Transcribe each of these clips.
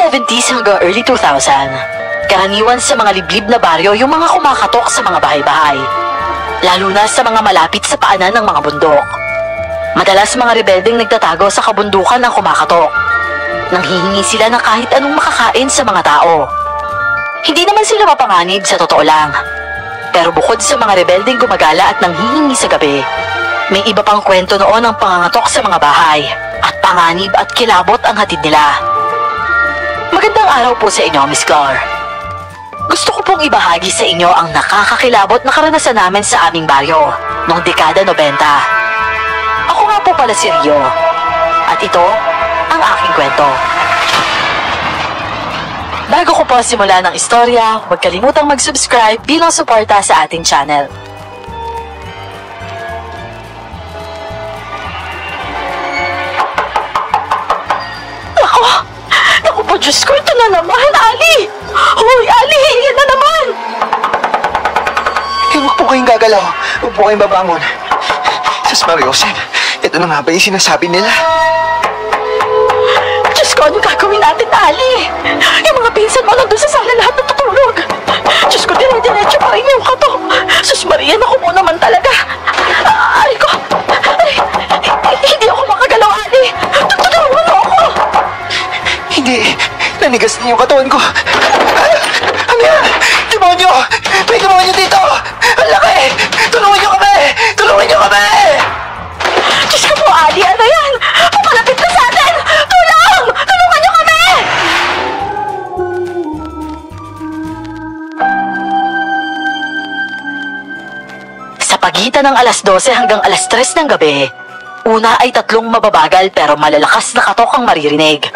70s hanggang early 2000, karaniwan sa mga liblib na baryo yung mga kumakatok sa mga bahay-bahay, lalo na sa mga malapit sa paanan ng mga bundok. Madalas mga rebeldeng nagtatago sa kabundukan ng kumakatok. Nanghihingi sila ng kahit anong makakain sa mga tao. Hindi naman sila mapanganib sa totoo lang. Pero bukod sa mga rebeldeng gumagala at nanghihingi sa gabi, may iba pang kwento noon ang pangangatok sa mga bahay at panganib at kilabot ang hatid nila. Magandang araw po sa inyo, Miss Clar. Gusto ko pong ibahagi sa inyo ang nakakakilabot na karanasan namin sa aming baryo noong dekada 90. Ako nga po pala si Rio at ito ang aking kwento. Bago ko po simulan ng istorya, huwag kalimutang mag-subscribe bilang suporta sa ating channel. Naku po, Diyos ko, ito na naman, Ali! Hoy, Ali, yan na naman! Huwag po kayong gagalaw. Huwag po kayong babangon. Sus Mariosep, ito na nga ba yung sinasabi nila? Diyos ko, ano gagawin natin, Ali? Yung mga pinsan mo nandun sa sala lahat natutulog. Diyos ko, dire-diretso pa rin yung kato. Sus Maria, naku po naman talaga. Ay ko, hindi ako makagalaw, Ali. Tutulungan mo ako. Hindi, nanigas na yung katawan ko. Ano yan? Demonyo! May demonyo dito! Ang laki! Tulungan niyo kami! Tulungan niyo kami! Diyos ko po, Ali, ano yan? Papalapit na sa atin! Tulong! Tulungan niyo kami! Sa pagitan ng alas 12 hanggang alas 3 ng gabi, una ay 3 mababagal pero malalakas na katok ang maririnig.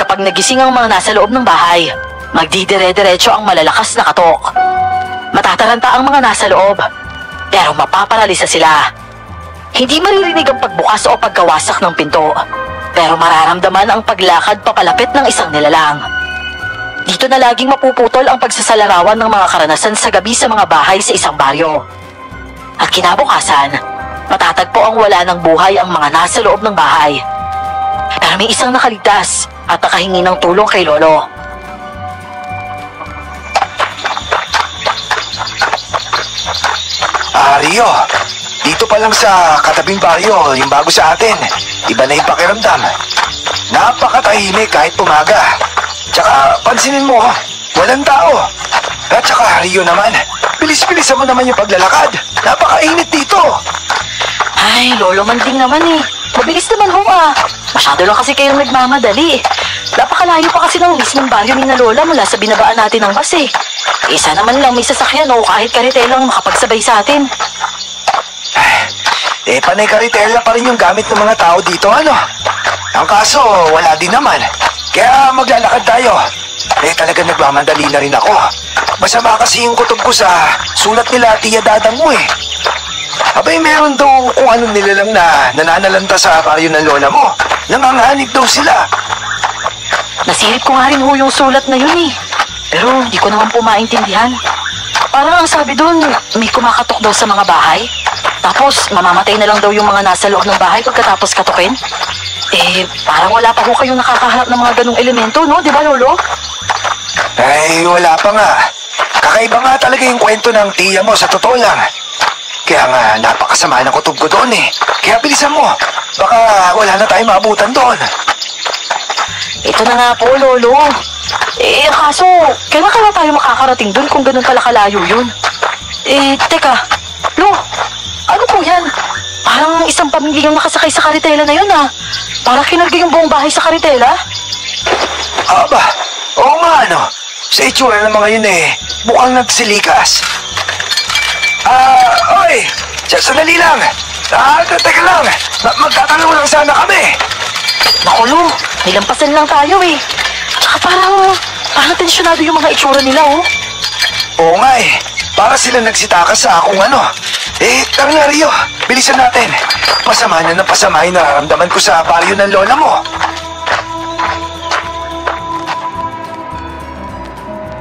Kapag nagising ang mga nasa loob ng bahay, magdidire-diretso ang malalakas na katok. Matataranta ang mga nasa loob, pero mapaparalisa sila. Hindi maririnig ang pagbukas o pagkawasak ng pinto, pero mararamdaman ang paglakad papalapit ng isang nilalang. Dito na laging mapuputol ang pagsasalarawan ng mga karanasan sa gabi sa mga bahay sa isang baryo. At kinabukasan, matatagpo ang wala ng buhay ang mga nasa loob ng bahay. Pero may isang nakaligtas at nakahingi ng tulong kay Lolo. Rio, dito pa lang sa katabing baryo, yung bago sa atin. Iba na yung pakiramdam. Napakatahimik kahit umaga. Tsaka pansinin mo, walang tao. At tsaka Rio naman, bilis-bilisan mo naman yung paglalakad. Napakainit dito. Ay, Lolo Manding naman eh. Mabilis naman ho ah. Masyado lang kasi kayong nagmamadali. Napakalayo pa kasi ng mismong baryo ni na Lola mula sa binabaan natin ng bus eh. Isa naman lang may sasakyan o kahit karitelang makapagsabay sa atin. Panay karitela pa rin yung gamit ng mga tao dito, ano? Ang kaso, wala din naman. Kaya maglalakad tayo. Talagang nagmamadali na rin ako. Masama kasi yung kutob ko sa sulat nila Tia Dadang mo eh. Abay, meron daw kung anong nilalang na nananalanta sa baryo ng lola mo. Nanganganib daw sila. Nasilip ko nga rin ho yung sulat na yun eh. Pero di ko naman po maintindihan. Parang ang sabi doon, may kumakatok daw sa mga bahay. Tapos mamamatay na lang daw yung mga nasa loob ng bahay pagkatapos katukin. Parang wala pa ho kayong nakakaharap ng mga ganong elemento, no? Di ba, Lolo? Ay, wala pa nga. Kakaiba nga talaga yung kwento ng tiya mo, sa totoo lang. Kaya nga, napakasama ng kutob ko doon eh. Kaya bilisan mo. Baka wala na tayong maabutan doon. Ito na nga po, Lolo. Kaso, kailan kaya tayo makakarating doon kung ganun pala kalayo yun? Teka. Lo, ano po yan? Parang isang pamilya yung nakasakay sa karitela na yun ah. Parang kinarga yung buong bahay sa karitela. Aba, oo nga ano. Sa itsura ng mga yun eh, mukhang nagsilikas. Oy! Sandali lang! Teka lang! Magtatanong lang sana kami! Naku, Lo, nilampasan lang tayo eh. Tsaka parang tensyonado yung mga itsura nila oh. Oo nga eh, para sila nagsitakas sa akong ano. Tara na Rio, bilisan natin. Pasama na ng pasama yung nararamdaman ko sa baryo ng lola mo.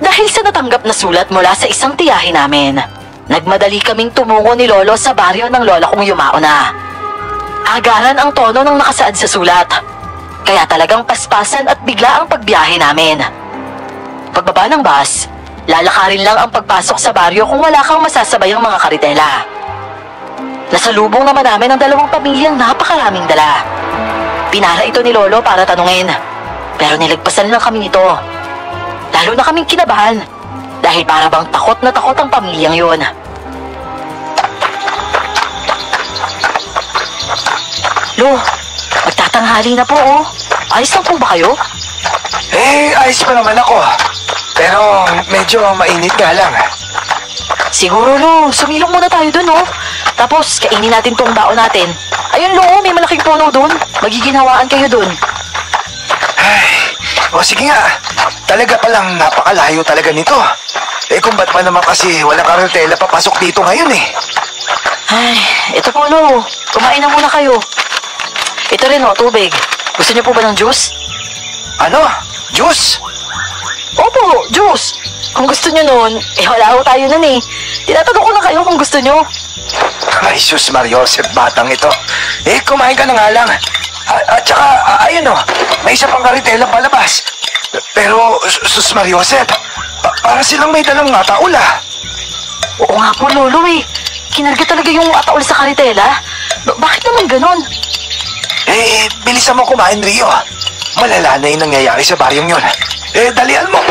Dahil sa natanggap na sulat mula sa isang tiyahin namin, nagmadali kaming tumungo ni Lolo sa baryo ng lola kong yumao na. Agaran ang tono ng nakasaad sa sulat. Kaya talagang paspasan at bigla ang pagbiyahe namin. Pagbaba ng bus, lalakarin lang ang pagpasok sa baryo kung wala kang masasabayang mga karitela. Nasalubong naman namin ang dalawang pamilyang napakaraming dala. Pinara ito ni Lolo para tanungin, pero nilagpasan lang kami nito. Lalo na kaming kinabahan dahil para bang takot na takot ang pamilyang yun. Lo, magtatanghali na po oh. Ayos lang po ba kayo? Ayos pa naman ako. Pero medyo mainit nga lang. Siguro Lo, sumilong muna tayo dun oh. Tapos kainin natin tong baon natin. Ayun Lo, may malaking puno dun. Magiginhawaan kayo dun. Sige nga. Talaga palang napakalayo talaga nito. Kung ba't pa naman kasi walang karitela papasok dito ngayon eh. Ito po Lo. Kumain na muna kayo. Ito rin oh, tubig. Gusto niyo po ba ng juice? Ano? Juice? Opo, juice. Kung gusto niyo nun, wala ho tayo nun eh. Tinatanong ko na kayo kung gusto niyo. Ay, sus Mariosep, batang ito. Kumain ka na nga lang. At saka, ayun oh, may isa pang karitela palabas. Pero, sus Mariosep, para silang may dalang ataul ah. Oo nga po, Lolo eh. Kinarga talaga yung ataul sa karitela. Bakit naman ganon? Bilisan mo kumain, Rio. Malala na yung nangyayari sa baryong yun. Dalian mo.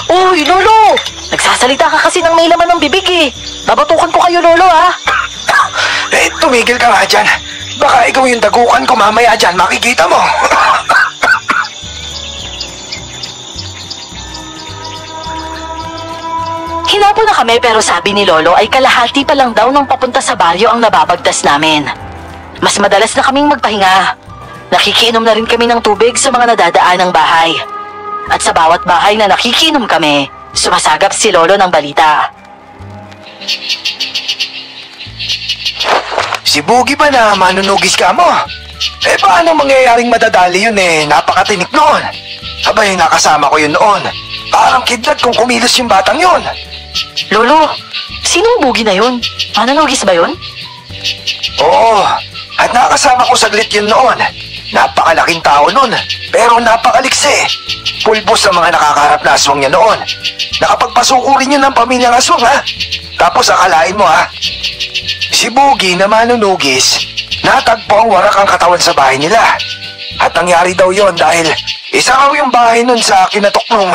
Uy, Lolo! Nagsasalita ka kasi ng may laman ng bibig eh. Babatukan ko kayo, Lolo, ha? Tumigil ka nga dyan. Baka ikaw yung dagukan ko mamaya dyan, makikita mo. Hinapo na kami pero sabi ni Lolo ay kalahati pa lang daw nang papunta sa baryo ang nababagtas namin. Mas madalas na kaming magpahinga. Nakikiinom na rin kami ng tubig sa mga nadadaan ng bahay. At sa bawat bahay na nakikiinom kami, sumasagap si Lolo ng balita. Si Boogie ba na manunugis ka mo? Paano mangyayaring madadali yun napakatinik noon. Abay, nakasama ko yun noon. Parang kidlat kung kumilos yung batang yun. Lolo, sinong Boogie na yun? Manunugis ba yun? Oo, at nakasama ko saglit yun noon. Napakalaking tao noon, pero napakaliksi. Pulbos ang mga nakakaharap na aswang niya noon. Nakapagpasuko rin yun ng pamilyang aswang ha. Tapos akalain mo ha, si Boogie na manunugis, natagpo ang warak ang katawan sa bahay nila. At nangyari daw yon dahil isa raw yung bahay nun sa kinatok nung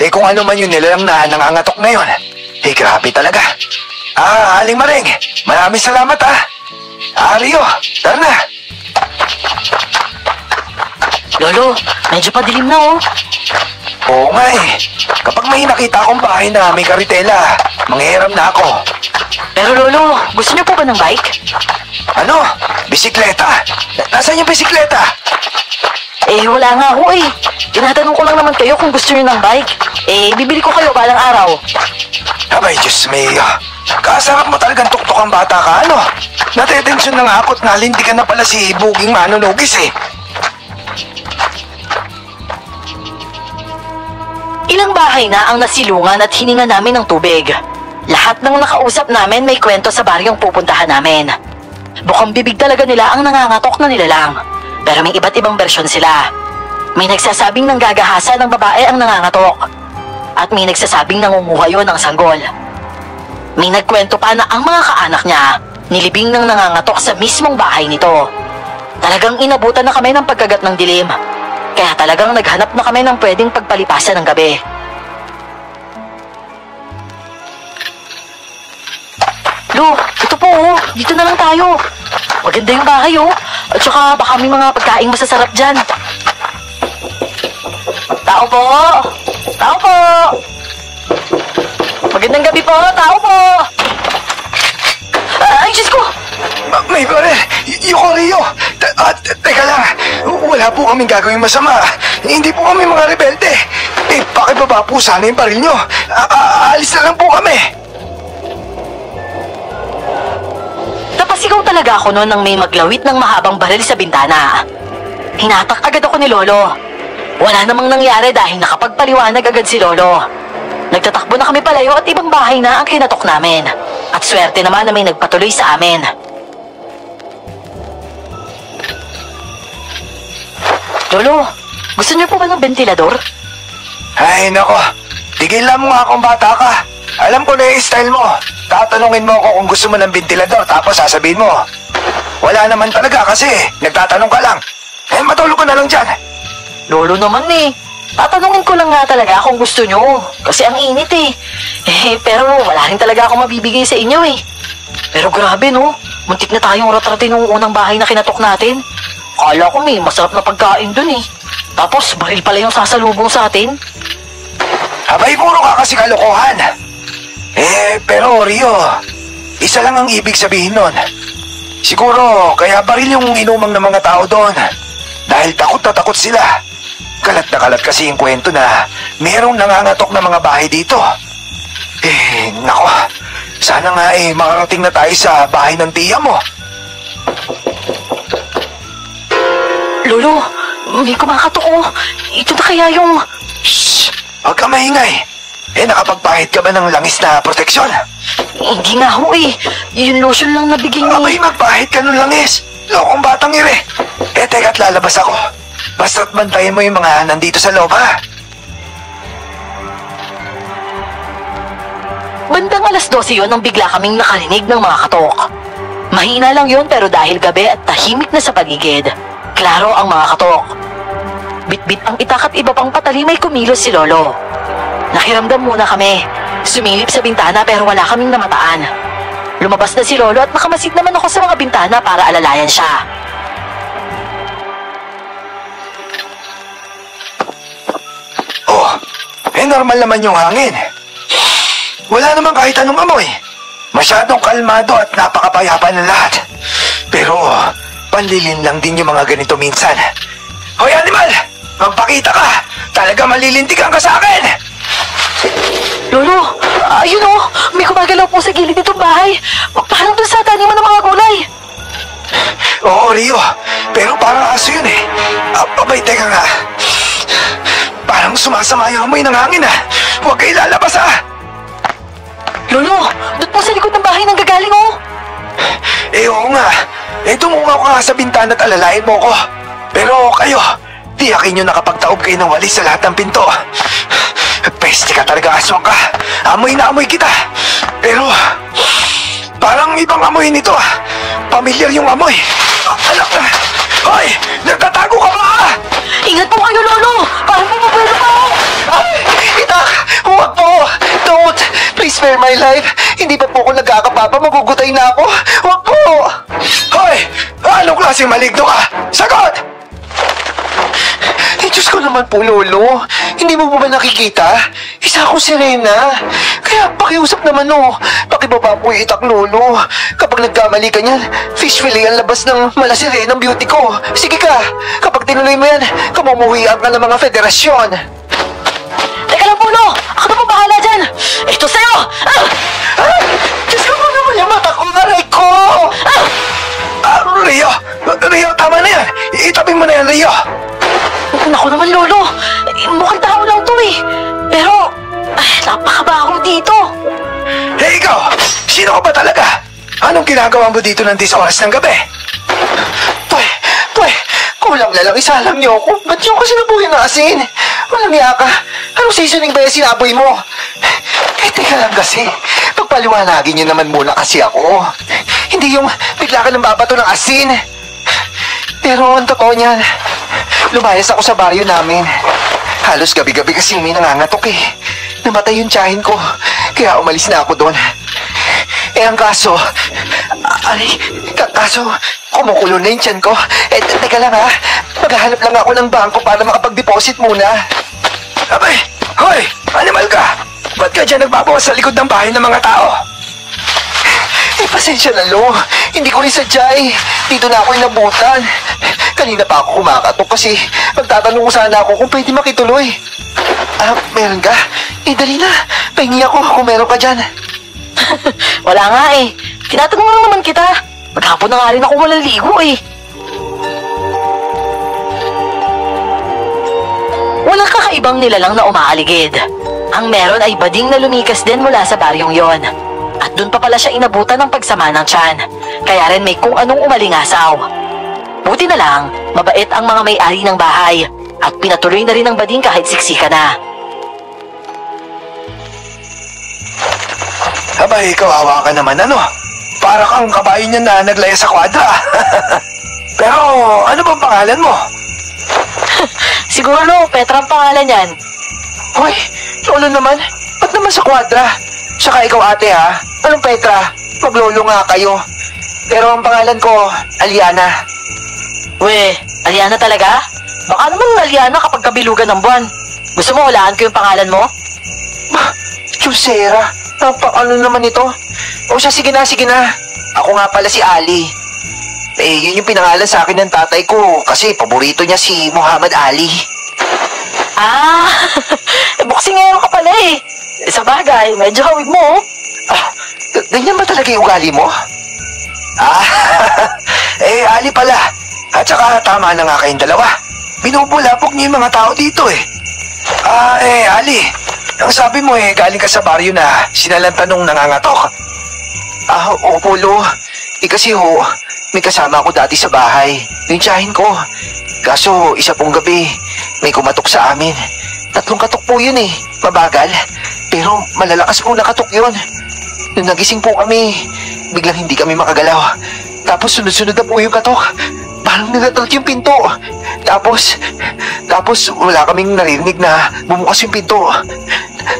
kung ano man yun nilalang na nangangatok na yun. Grabe talaga. Aling Maring, maraming salamat ha. Rio, tara na. Lolo, medyo padilim na oh. Oo nga kapag may nakita akong bahay na may karitela, manghiram na ako. Pero Lolo, gusto niyo po ba ng bike? Ano? Bisikleta? Nasaan yung bisikleta? Wala nga ho eh. Tinatanong ko lang naman kayo kung gusto niyo ng bike. Bibili ko kayo balang araw. Abay, Diyos mayo. Kasarap mo talagang tuktok ang bata ka, ano? Natetensyon na nga ako't nalindikan na pala si Buging manunugis eh. Ilang bahay na ang nasilungan at hininga namin ng tubig. Lahat ng nakausap namin may kwento sa baryong pupuntahan namin. Bukang bibig talaga nila ang nangangatok na nilalang. Pero may iba't ibang bersyon sila. May nagsasabing nanggagahasa ng babae ang nangangatok. At may nagsasabing nangunguha yun ng sanggol. May nagkwento pa na ang mga kaanak niya nilibing ng nangangatok sa mismong bahay nito. Talagang inabutan na kami ng pagkagat ng dilim. Kaya talagang naghanap na kami ng pwedeng pagpalipasan ng gabi. Lo, ito po oh. Dito na lang tayo. Maganda yung bahay oh. At saka baka may mga pagkaing masasarap dyan. Tao po! Tao po! Magandang gabi po! Tao po! Ay, Diyos ko! May baril! Yuko Rio! Teka lang! Wala po kaming gagawing masama. Hindi po kami mga rebelde. Pakibaba po sana yung baril nyo. Aalis na lang po kami. Napasigaw talaga ako noon nang may maglawit ng mahabang baril sa bintana. Hinatak agad ako ni Lolo. Wala namang nangyari dahil nakapagpaliwanag agad si Lolo. Nagtatakbo na kami palayo at ibang bahay na ang kinatok namin. At swerte naman na may nagpatuloy sa amin. Lolo, gusto niyo po ba ng ventilador? Ay, nako. Tigilan mo nga akong bata ka. Alam ko na yung style mo. Tatanungin mo ako kung gusto mo ng ventilador tapos sasabihin mo. Wala naman talaga kasi nagtatanong ka lang. Eh, matulog ko na lang dyan. Lolo naman eh. Tatanungin ko lang nga talaga kung gusto nyo. Kasi ang init eh. Pero wala rin talaga akong mabibigay sa inyo eh. Pero grabe no. Muntik na tayong ratratin ng unang bahay na kinatok natin. Kala ko may masarap na pagkain dun eh. Tapos baril pala yung sasalubong sa atin. Abay, puro ka kasi kalokohan. Pero Rio, isa lang ang ibig sabihin nun. Siguro, kaya baril yung inumang ng mga tao doon. Dahil takot na takot sila. Kalat na kalat kasi yung kwento na merong nangangatok na mga bahay dito. Nako. Sana nga makarating na tayo sa bahay ng tiya mo. Lolo, may kumakatok oh. Ito na kaya yung... Shhh! Huwag ka maingay. Nakapagpahit ka ba ng langis na proteksyon? Hindi nga ho eh. Yung lotion lang nabigay ni... Abay, magpahit ka ng langis. Lokong batang ire. Teka't lalabas ako. Basta't bantayan mo yung mga nandito sa loob, ha? Bandang alas 12 yun nang bigla kaming nakarinig ng mga katok. Mahina lang yun pero dahil gabi at tahimik na sa paligid, klaro ang mga katok. Bit-bit ang itak at iba pang patalimay kumilos si Lolo. Nakiramdam muna kami. Sumilip sa bintana pero wala kaming namataan. Lumabas na si Lolo at nakamasid naman ako sa mga bintana para alalayan siya. Oh, normal naman yung hangin. Wala naman kahit anong amoy. Masyadong kalmado at napakapayapa ng lahat. Pero, panlilin lang din yung mga ganito minsan. Hoy, animal! Magpakita ka! Talaga malilintikan ka sa akin! Lolo, ayun oh! May gumagalaw po sa gilid nitong bahay. Parang dun sa taniman ng mga gulay. Oo, Rio. Pero parang aso yun eh. Abay, teka nga. Parang sumasama yung amoy ng hangin ah. Huwag kayo lalabas ah! Lolo, doon po sa likod ng bahay nang gagaling oh! Oo nga. Tumungaw ka nga sa bintana at alalayan mo ko. Pero kayo, tiyakin nyo nakapagtaob kayo ng walis sa lahat ng pinto. Peste ka talaga, aswang ka. Amoy na amoy kita. Pero, parang ibang amoy nito ah. Pamilyar yung amoy. Anak na. Hoy! Nagtatago ka ba? Ingat po kayo, Lolo! Parang pumapwede pa ako! Itak! Huwag po! Don't! Please spare my life! Hindi pa po ako nagkakapapa, magugutay na ako! Huwag po! Hoy! Anong klaseng maligno ka? Sagot! Diyos ko naman po, Lolo. Hindi mo ba nakikita? Isa akong sirena. Kaya pakiusap naman, oh. Pakibaba po yung itak, Lolo. Kapag nagkamali ka niyan, fish fillet ang labas ng malasirenang beauty ko. Sige ka. Kapag tinuloy mo yan, kamumuhian ka ng mga federasyon. Teka lang, Puno! Ako na po bahala dyan! Ito sa'yo! Diyos ko naman yung mata ko, aray ko! Rio! Rio, tama na yan! Itabi mo na yan, Rio! Naku naman, Lolo! Mukhang tao lang to eh! Pero, napakabaho dito! Hey, ikaw! Sino ka ba talaga? Anong ginagawa mo dito ng 10 oras ng gabi? Toy! Kulang na lang, isalang niyo ako. Ba't yung kasi nabuhay na asin? Walang niya ka. Anong seasoning ba yung sinaboy mo? Teka lang kasi. Pagpaliwanagin niyo naman muna kasi ako. Hindi yung bigla ka nang babato ng asin. Pero ang totoo niyan, lumayas ako sa baryo namin. Halos gabi-gabi kasing may nangangatok eh. Namatay yung tiyahin ko, kaya umalis na ako doon. Ang kaso, kumukulo na yung tiyan ko. Teka lang ha, maghahanap lang ako ng bangko para makapag-deposit muna. Abay, hoy, animal ka! Ba't ka dyan nagbabawas sa likod ng bahay ng mga tao? Pasensya na, Lo. Hindi ko rin sadya eh. Dito na ako inabutan. Kanina pa ako kumakatok kasi magtatanong ko sana ako kung pwede makituloy. Meron ka? Dali na. Pahingi ako kung meron ka dyan. Wala nga eh. Tinatanong lang naman kita. Maghapon na nga rin ako walang ligo eh. Walang kakaibang nilalang na umaaligid. Ang meron ay bading na lumikas din mula sa baryong yon. At doon pa pala siya inabutan ng pagsama ng tiyan. Kaya rin may kung anong umalingasaw. Buti na lang, mabait ang mga may-ari ng bahay at pinatuloy na rin ang bading kahit siksika na. Abay, kawawa ka naman ano. Para kang kabayo niya na naglaya sa kwadra. Pero ano bang pangalan mo? Siguro Petra ang pangalan yan. Hoy, lolo naman. Ba't naman sa kwadra? Tsaka ikaw ate ha? Anong Petra? Maglolo nga kayo. Pero ang pangalan ko, Aliana. We, Aliana talaga? Baka naman Aliana kapag kabilugan ng buwan. Gusto mo hulaan ko yung pangalan mo? Chusera, ano naman ito? O siya, sige na. Ako nga pala si Ali. Yun yung pinangalan sa akin ng tatay ko kasi paborito niya si Muhammad Ali. Ah, boksingero ka pala eh. Sa bagay, medyo hawig mo. Ganyan ba talaga yung ugali mo? Ali pala. At saka tama na nga kayong dalawa. Binubulapok niyo yung mga tao dito eh. Ali, ang sabi mo galing ka sa baryo na sinalanta nung nangangatok. Opo, Lo. Kasi may kasama ako dati sa bahay. Yung tiyahin ko. Kaso, isa pong gabi, may kumatok sa amin. 3 katok po yun eh. Mabagal. Pero malalakas po nakatok yun. Nung nagising po kami, biglang hindi kami makagalaw. Tapos sunod-sunod na po yung katok. Parang nilatrot yung pinto. Tapos wala kaming narinig na bumukas yung pinto.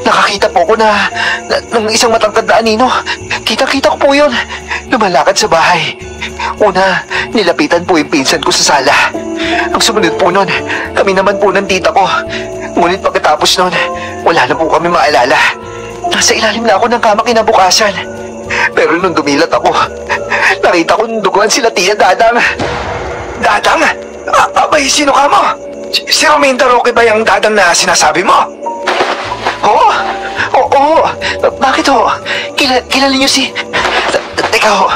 Nakakita po ako ng isang matangkad na anino. Kita-kita ko po yun. Lumalakad sa bahay. Una, nilapitan po yung pinsan ko sa sala. Ang sumunod po nun, kami naman po ng tita ko. Ngunit pagkatapos nun, wala na po kami maalala. Nasa ilalim na ako ng kama kinabukasan. Pero nung dumilat ako, nakita ko duguan sila Tia Dadang. Dadang? Abay, sino ka mo? Si Rominda Roque ba yung Dadang na sinasabi mo? Oo. Bakit ho? Kilala niyo si... Teka ho,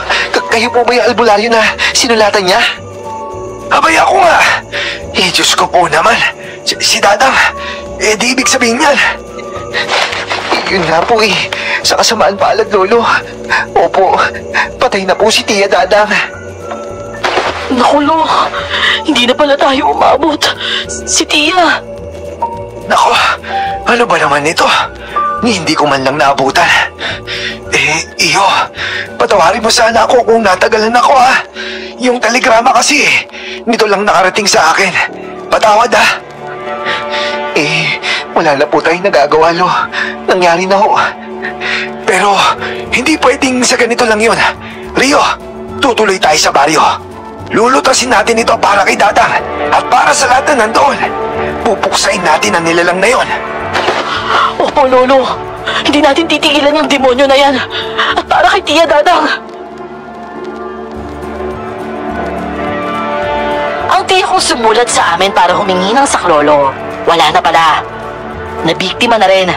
kayo po ba yung albularyo na sinulatan niya? Abay, ako nga. Diyos ko po naman. Si Dadang, di ibig sabihin yan. Yun nga po sa kasamaan palad, Lolo. Opo, patay na po si Tia Dadang. Naku, Lo, hindi na pala tayo umabot. Si Tia. Naku, ano ba naman ito? Hindi ko man lang naabutan. Iyo, patawarin mo sana ako kung natagalan ako ha. Yung telegrama kasi, nito lang nakarating sa akin. Patawad ha. Wala na po tayong nagagawa, Lo. Nangyari na ho. Pero, hindi pwedeng sa ganito lang yun. Rio, tutuloy tayo sa baryo. Lulutasin natin ito para kay Dadang at para sa lahat na nandoon. Pupuksain natin ang nilalang na yon. Opo, Lolo. Hindi natin titigilan yung demonyo na yan. At para kay Tia Dadang. Ang tiya kong sumulat sa amin para humingi ng saklolo. Wala na pala. Nabiktima na rin.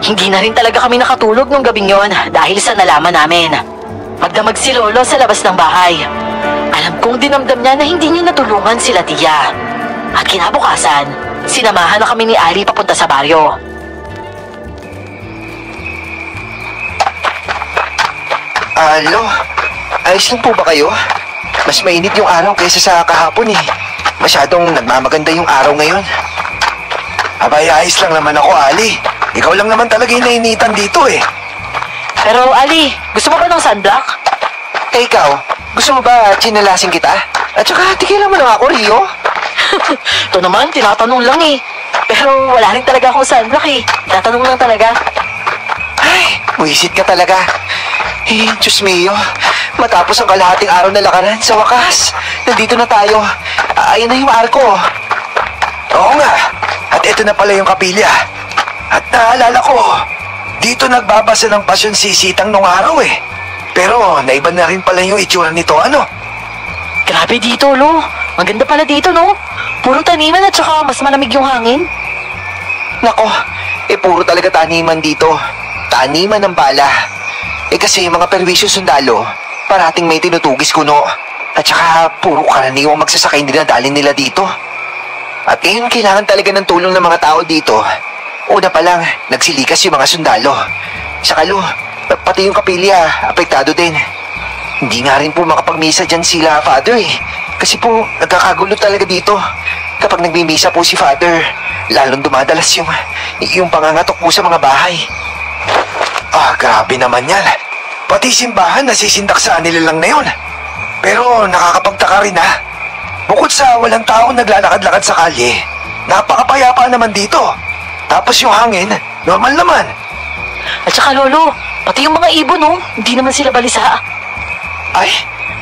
Hindi na rin talaga kami nakatulog nung gabing yon dahil sa nalaman namin. Magdamag si Lolo sa labas ng bahay. Alam kong dinamdam niya na hindi niya natulungan sila Tia. At kinabukasan, sinamahan na kami ni Ali papunta sa baryo. Alo, ayos lang po ba kayo? Mas mainit yung araw kaysa sa kahapon eh. Masyadong nagmamaganda yung araw ngayon. Abay, ayos lang naman ako, Ali. Ikaw lang naman talaga yung nainitan dito eh. Pero Ali, gusto mo ba ng sunblock? Ikaw, gusto mo ba chinalasin kita? At saka tigilan mo na ako, Rio. Ito naman, tinatanong lang eh. Pero wala rin talaga akong sunblock eh. Tinatanong lang talaga. Ay, buwisit ka talaga. Diyos mio, matapos ang kalahating araw na lakaran, sa wakas, nandito na tayo. Ayan na yung arko. Oo nga, at ito na pala yung kapilya. At naalala ko, dito nagbabasa ng pasyon si Sitang nung araw eh. Pero naiba na rin pala yung itsura nito, ano? Grabe dito, Lo. Maganda pala dito, no? Puro taniman at saka mas malamig yung hangin. Nako, puro talaga taniman dito. Taniman ng bala. Kasi mga perwisyo sundalo, parating may tinutugis kuno. At saka puro karaniwang magsasakay dinadalhin nila dito. At ngayon kailangan talaga ng tulong ng mga tao dito. Una pa lang, nagsilikas yung mga sundalo. Saka Lo, pati yung kapilya, apektado din. Hindi nga rin po makapagmisa dyan sila, Father eh. Kasi po, nagkakagulo talaga dito. Kapag nagmimisa po si Father, lalong dumadalas yung pangangatok po sa mga bahay. Grabe naman yan. Pati simbahan nasisindaksaan nila lang na yun. Pero nakakapagtaka rin ha. Bukod sa walang taong naglalakad-lakad sa kalye, napakapayapa naman dito. Tapos yung hangin, normal naman. At saka Lolo, pati yung mga ibon hindi naman sila balisa. Ay,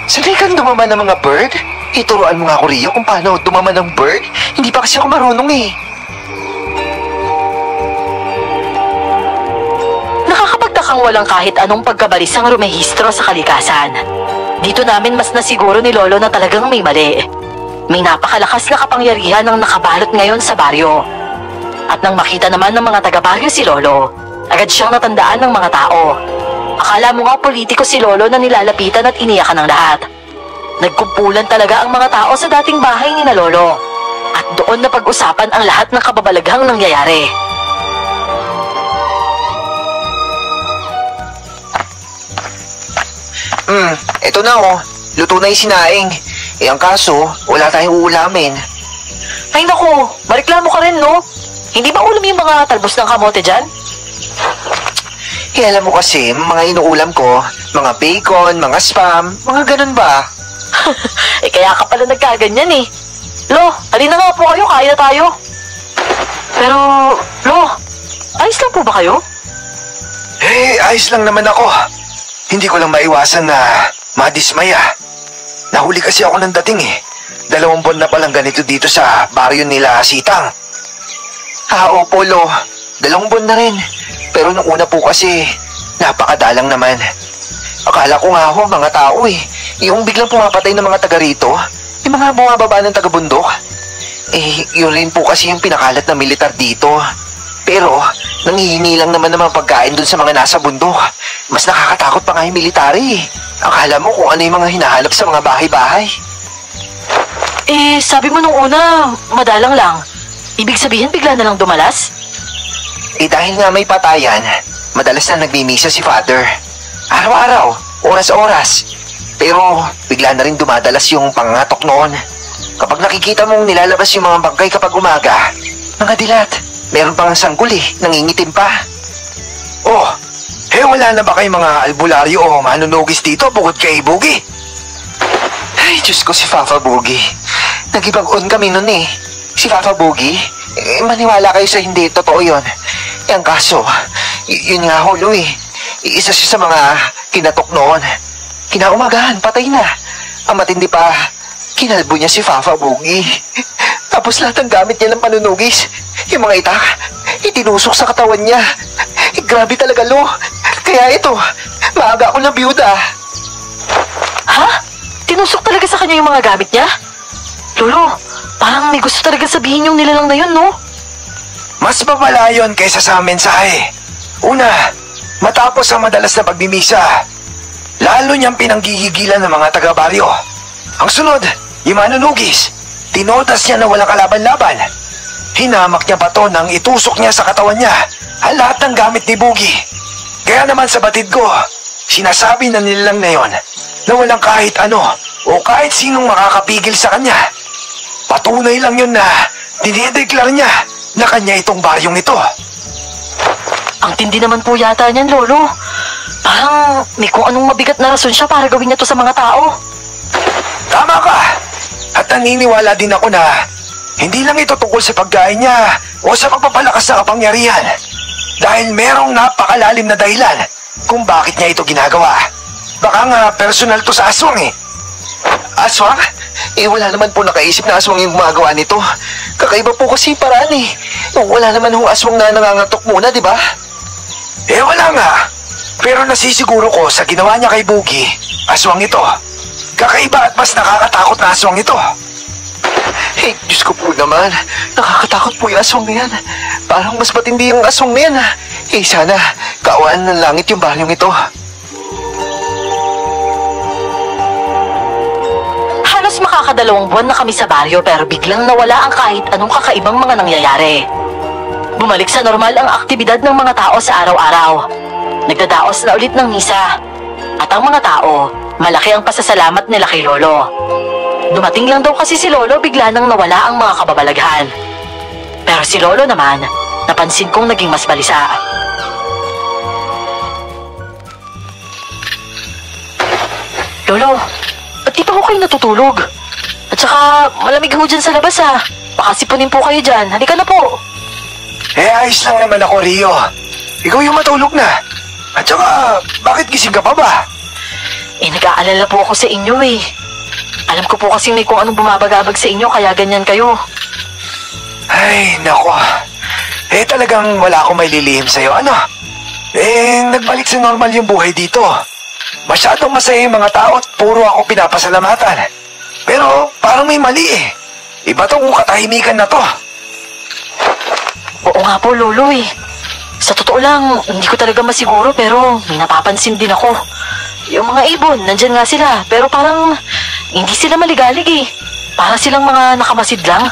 sanay kang dumaman ng mga bird? Ituruan mo nga ako, Rio, kung paano dumaman ng bird. Hindi pa kasi ako marunong eh. Nakakapagtakang walang kahit anong pagkabalisang rumehistro sa kalikasan. Dito namin mas nasiguro ni Lolo na talagang may mali. May napakalakas na kapangyarihan ang nakabalot ngayon sa baryo. At nang makita naman ng mga taga-baryo si Lolo, agad siyang natandaan ng mga tao. Akala mo nga politiko si Lolo na nilalapitan at iniyakan ng lahat. Nagkumpulan talaga ang mga tao sa dating bahay ni na Lolo. At doon na pag-usapan ang lahat ng kababalaghang nangyayari. Eto na luto na yung sinaing. Ang kaso, wala tayong uulamin. Ay naku, mareklamo ka rin Hindi ba ulam yung mga talbos ng kamote dyan? Alam mo kasi, mga inuulam ko, mga bacon, mga spam, mga ganun ba? Kaya ka pala nagkaganyan eh. Lo, halina nga po kayo, kaya na tayo. Pero, Lo, ayos lang po ba kayo? Ayos lang naman ako. Hindi ko lang maiwasan na madismaya. Nahuli kasi ako ng dating 2 buwan na palang ganito dito sa baryo nila Sitang. Opo, Lo. 2 buwan na rin. Pero nung una po kasi, napakadalang naman. Akala ko nga mga tao Yung biglang pumapatay ng mga taga rito, yung mga bumababa ng taga-bundok. Yun rin po kasi yung pinakalat na militar dito. Pero, nanghihingi lang naman ng mga pagkain dun sa mga nasa bundok. Mas nakakatakot pa nga yung military. Akala mo kung ano yung mga hinahanap sa mga bahay-bahay. Sabi mo nung una, madalang lang. Ibig sabihin bigla na lang dumalas? Dahil nga may patayan, madalas na nagmimisa si Father. Araw-araw, oras-oras. Pero bigla na rin dumadalas yung pangatok noon. Kapag nakikita mong nilalabas yung mga bangkay kapag umaga, mga dilat, meron pang sanggol nangingitim pa. Wala na ba kayong mga albularyo o manunugis dito bukod kay Boogie? Ay, Diyos ko si Fafa Boogie. Nag-ibag-on kami nun Si Fafa Boogie, maniwala kayo sa hindi, totoo yun. Ang kaso, yun nga hulo Isa siya sa mga kinatok noon. Kinaumagahan, patay na. Ang matindi pa, kinalbo niya si Fafa Boogie. Tapos lahat ng gamit niya ng panunugis, yung mga itak, itinusok sa katawan niya. Grabe talaga, Lo. Kaya ito, maaga ako na biyuda. Ha? Tinusok talaga sa kanya yung mga gamit niya? Lolo, parang may gusto talaga sabihin yung nilalang na yun, Mas mapala yun kaysa sa mensahe. Una, matapos ang madalas na pagmimisa, lalo niyang pinanggigigilan ng mga taga-baryo. Ang sunod, yung manunugis, tinodas niya na walang kalaban-laban. Hinamak niya pa to nang itusok niya sa katawan niya ang lahat ng gamit ni Boogie. Kaya naman sa batid ko, sinasabi na nilang na yon na walang kahit ano o kahit sinong makakapigil sa kanya. Patunay lang yun na dinideklar niya na kanya itong baryong ito. Ang tindi naman po yata niyan, Lolo. Parang may kung anong mabigat na rason siya para gawin niya to sa mga tao. Tama ka! At naniniwala din ako na hindi lang ito tungkol sa pagkain niya o sa pagpapalakas ng kapangyarihan. Dahil merong napakalalim na dahilan kung bakit niya ito ginagawa. Baka nga personal to sa aswang Aswang? Wala naman po nakaisip na aswang yung gumagawa nito. Kakaiba po kasi yung paraan Wala naman hong aswang na nangangatok muna, di ba? Wala nga. Pero nasisiguro ko sa ginawa niya kay Boogie, aswang ito. Kakaiba at mas nakakatakot na aswang ito. Diyos ko po naman. Nakakatakot po yung aswang na yan. Parang mas matindi yung aswang na yan. Sana, kaawaan ng langit yung baryong ito. Halos makakadalawang buwan na kami sa baryo pero biglang nawala ang kahit anong kakaibang mga nangyayari. Bumalik sa normal ang aktibidad ng mga tao sa araw-araw. Nagdadaos na ulit ng misa. At ang mga tao, malaki ang pasasalamat nila kay Lolo. Dumating lang daw kasi si Lolo, bigla nang nawala ang mga kababalaghan. Pero si Lolo naman, napansin kong naging mas balisa. Lolo, ba't di pa ko kayo natutulog? At saka, malamig ho dyan sa labas ha. Baka sipunin po kayo dyan. Halika na po. Ayos lang naman ako, Rio. Ikaw yung matulog na. At saka, bakit gising ka pa ba? Nag-aalala po ako sa inyo eh. Alam ko po kasing may kung anong bumabagabag sa inyo, kaya ganyan kayo. Ay, nako. Talagang wala akong may lilihim sa'yo. Ano? Nagbalik sa normal yung buhay dito. Masyadong masaya yung mga tao at puro ako pinapasalamatan. Pero parang may mali eh. Iba tong katahimikan na to. Oo nga po, Lolo eh. Sa totoo lang, hindi ko talaga masiguro pero may napapansin din ako. Yung mga ibon, nandyan nga sila pero parang hindi sila maligalig eh. Para silang mga nakamasid lang.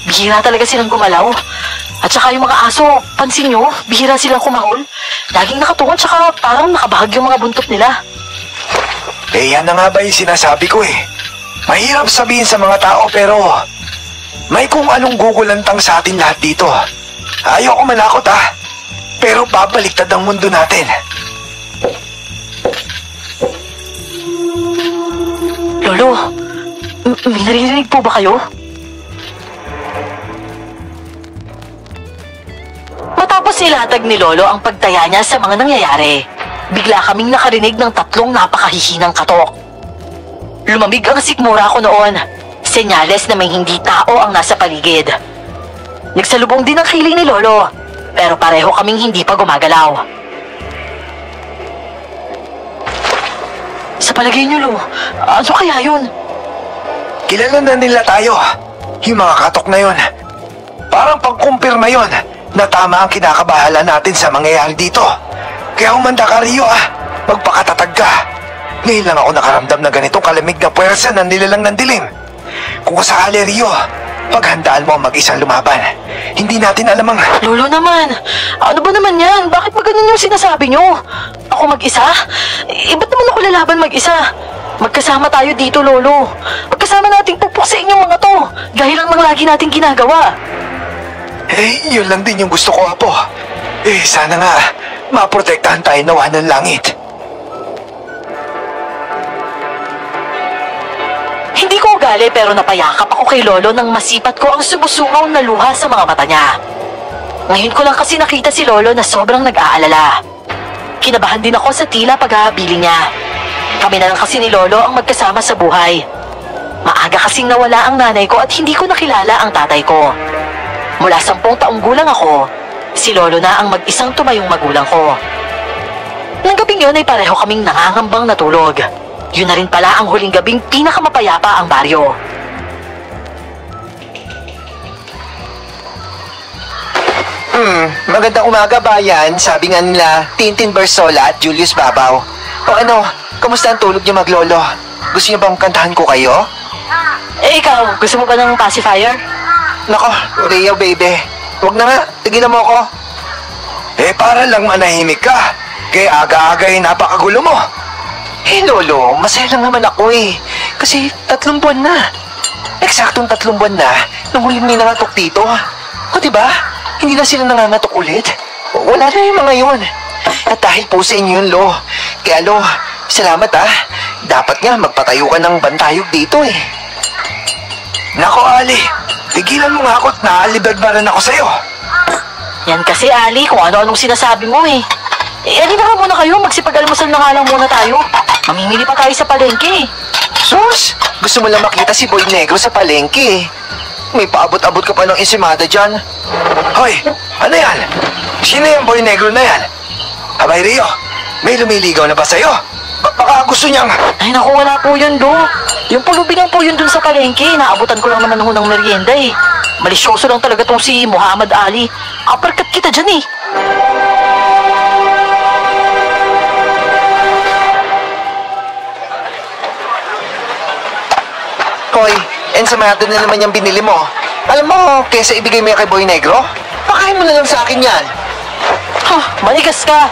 Bihira talaga silang gumalaw. At saka yung mga aso, pansin nyo, bihira silang kumahol. Laging nakatungan tsaka parang nakabahag yung mga buntot nila. Yan na nga ba yung sinasabi ko eh. Mahirap sabihin sa mga tao pero may kung anong gugulantang sa atin lahat dito. Ayoko manakot pero babaliktad ang mundo natin. Lolo, may naririnig po ba kayo? Matapos ilatag ni Lolo ang pagtaya niya sa mga nangyayari, bigla kaming nakarinig ng tatlong napakahihinang katok. Lumamig ang sikmura ko noon, senyales na may hindi tao ang nasa paligid. Nagsalubong din ang hiling ni Lolo, pero pareho kaming hindi pa gumagalaw. Sa palagay niyo, Lo, ano kaya yun? Kilala na nila tayo. Yung mga katok na yun. Parang pangkumpirma yun na tama ang kinakabahala natin sa mangyayari dito. Kaya humanda ka, Rio Magpakatatag ka. Ngayon lang ako nakaramdam na ganitong kalamig na puwersa ng nilalang ng dilim. Kung sakali, Rio, paghandaan mo ang mag-isang lumaban. Hindi natin alam ang... Lolo naman, ano ba naman yan? Bakit ba ganun yung sinasabi nyo? Ako mag-isa? Ba't naman ako lalaban mag-isa? Magkasama tayo dito, Lolo. Magkasama nating pupuksain yung mga to. Dahil lang ng lagi nating ginagawa. Yun lang din yung gusto ko, Apo. Sana nga, maprotektahan tayo nawa ng langit. Hindi ko ugali pero napayakap ako kay Lolo nang masipat ko ang sumusungaw na luha sa mga mata niya. Ngayon ko lang kasi nakita si Lolo na sobrang nag-aalala. Kinabahan din ako sa tila pag-aabili niya. Kami na lang kasi ni Lolo ang magkasama sa buhay. Maaga kasing nawala ang nanay ko at hindi ko nakilala ang tatay ko. Mula 10 taong gulang ako, si Lolo na ang mag-isang tumayong magulang ko. Nang gabing yun ay pareho kaming nangangambang natulog. Yun na rin pala ang huling gabing pinakamapayapa ang baryo. Magandang umaga, bayan. Sabi nga nila, Tintin Bersola at Julius Babaw. O ano, kamusta ang tulog niyo, maglolo? Gusto niyo bang kantahan ko kayo? Ikaw, gusto mo ba ng pacifier? Nako, Rio baby. Huwag na nga, tigilan mo ako. Para lang manahimik ka. Kaya aga-aga napakagulo mo. Lolo, masaya lang naman ako Kasi 3 buwan na. Eksaktong 3 buwan na nung huling may nangatok dito. O diba, hindi na sila nangangatok ulit. Wala na yung mga yun. At dahil po sa inyo yun, Lo. Kaya Lo, salamat Dapat nga magpatayo ka ng bantayog dito Nako, Ali. Tigilan mo nga ako at naalibagbaran ako sa'yo. Yan kasi, Ali, kung ano-anong sinasabi mo halika nga muna kayo, magsipag-almusal na nga lang muna tayo. Mamimili pa tayo sa palengke. Sus, gusto mo lang makita si Boy Negro sa palengke May paabot-abot ka pa ng ensimada dyan. Hoy, ano yan? Sino yung Boy Negro na yan? Abay, Rio, may lumiligaw na ba sa'yo? Baka gusto niyang... Ay naku, wala po yun, Lo. Yung pulubi lang po yun dun sa palengke. Naabutan ko lang naman ng merienda Malisyoso lang talaga tong si Muhammad Ali. Uppercut kita dyan Hoy, ensamada na naman yung binili mo. Alam mo, kesa ibigay mo yan kay Boy Negro, pakain mo na lang sa akin yan. Manigas ka.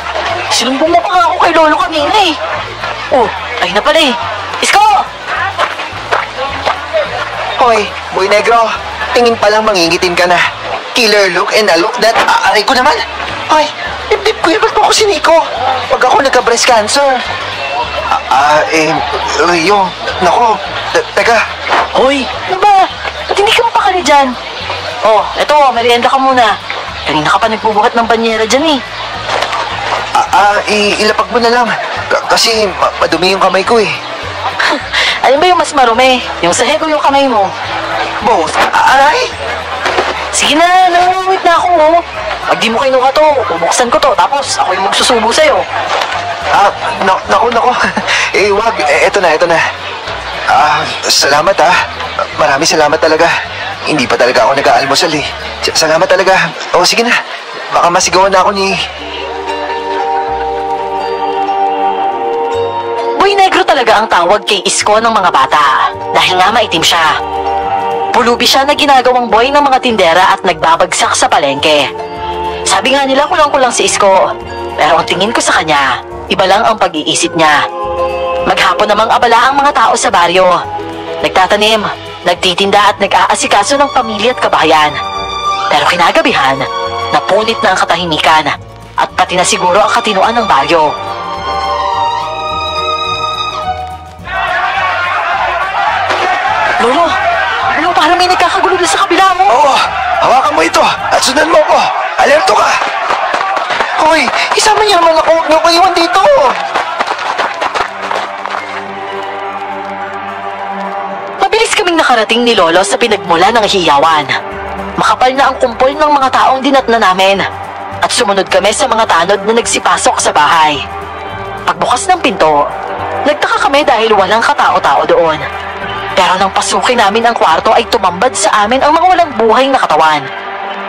Sinumbong mo pa nga ako kay Lolo kanina Oh, ayun na pala Isko! Hoy, Boy Negro, tingin pa lang mangingitim ka na. Killer look and a look that aaray ko naman. Hoy, dip ko yun, ba't mo ako siniko? Pag ako nagka-breast cancer. Rio, naku, teka. Hoy, ano ba? Ba't hindi ka mapakali dyan? Oh, eto, merienda ka muna. Kanina ka pa nagbubuhat ng banyera dyan eh. Ilapag mo na lang. Kasi madumi yung kamay ko eh. Alin ba yung mas marumi? Yung sahig o yung kamay mo? Both? Aray? Sige na, nangunguwit na ako mo. Pag di mo kinuha to, bubuksan ko to, tapos ako yung magsusubo sa'yo. Naku. Wag. Eto na. Salamat Maraming salamat talaga. Hindi pa talaga ako nag-aalmusal eh. Salamat talaga. O, sige na. Baka masigawan na ako ni... Boy Negro talaga ang tawag kay Isko ng mga bata. Dahil nga maitim siya. Pulubi siya na ginagawang boy ng mga tindera at nagbabagsak sa palengke. Sabi nga nila kulang-kulang si Isko. Pero ang tingin ko sa kanya, iba lang ang pag-iisip niya. Maghapon namang abala ang mga tao sa baryo. Nagtatanim, nagtitinda at nag-aasikaso ng pamilya at kabahayan. Pero kinagabihan, napunit na ang katahimikan at pati na siguro ang katinuan ng baryo. Lolo, parang may nagkakagulo na sa kabila mo. Oo, hawakan mo ito at sundan mo ko. Alerto ka. Hoy, isama niyo naman ako. Huwag niyo ko iwan dito. Mabilis kaming nakarating ni Lolo sa pinagmula ng hiyawan. Makapal na ang kumpol ng mga taong dinatna namin at sumunod kami sa mga tanod na nagsipasok sa bahay. Pagbukas ng pinto, nagtaka kami dahil walang katao-tao doon. Pero nang pasukin namin ang kwarto ay tumambad sa amin ang mga walang buhay na katawan.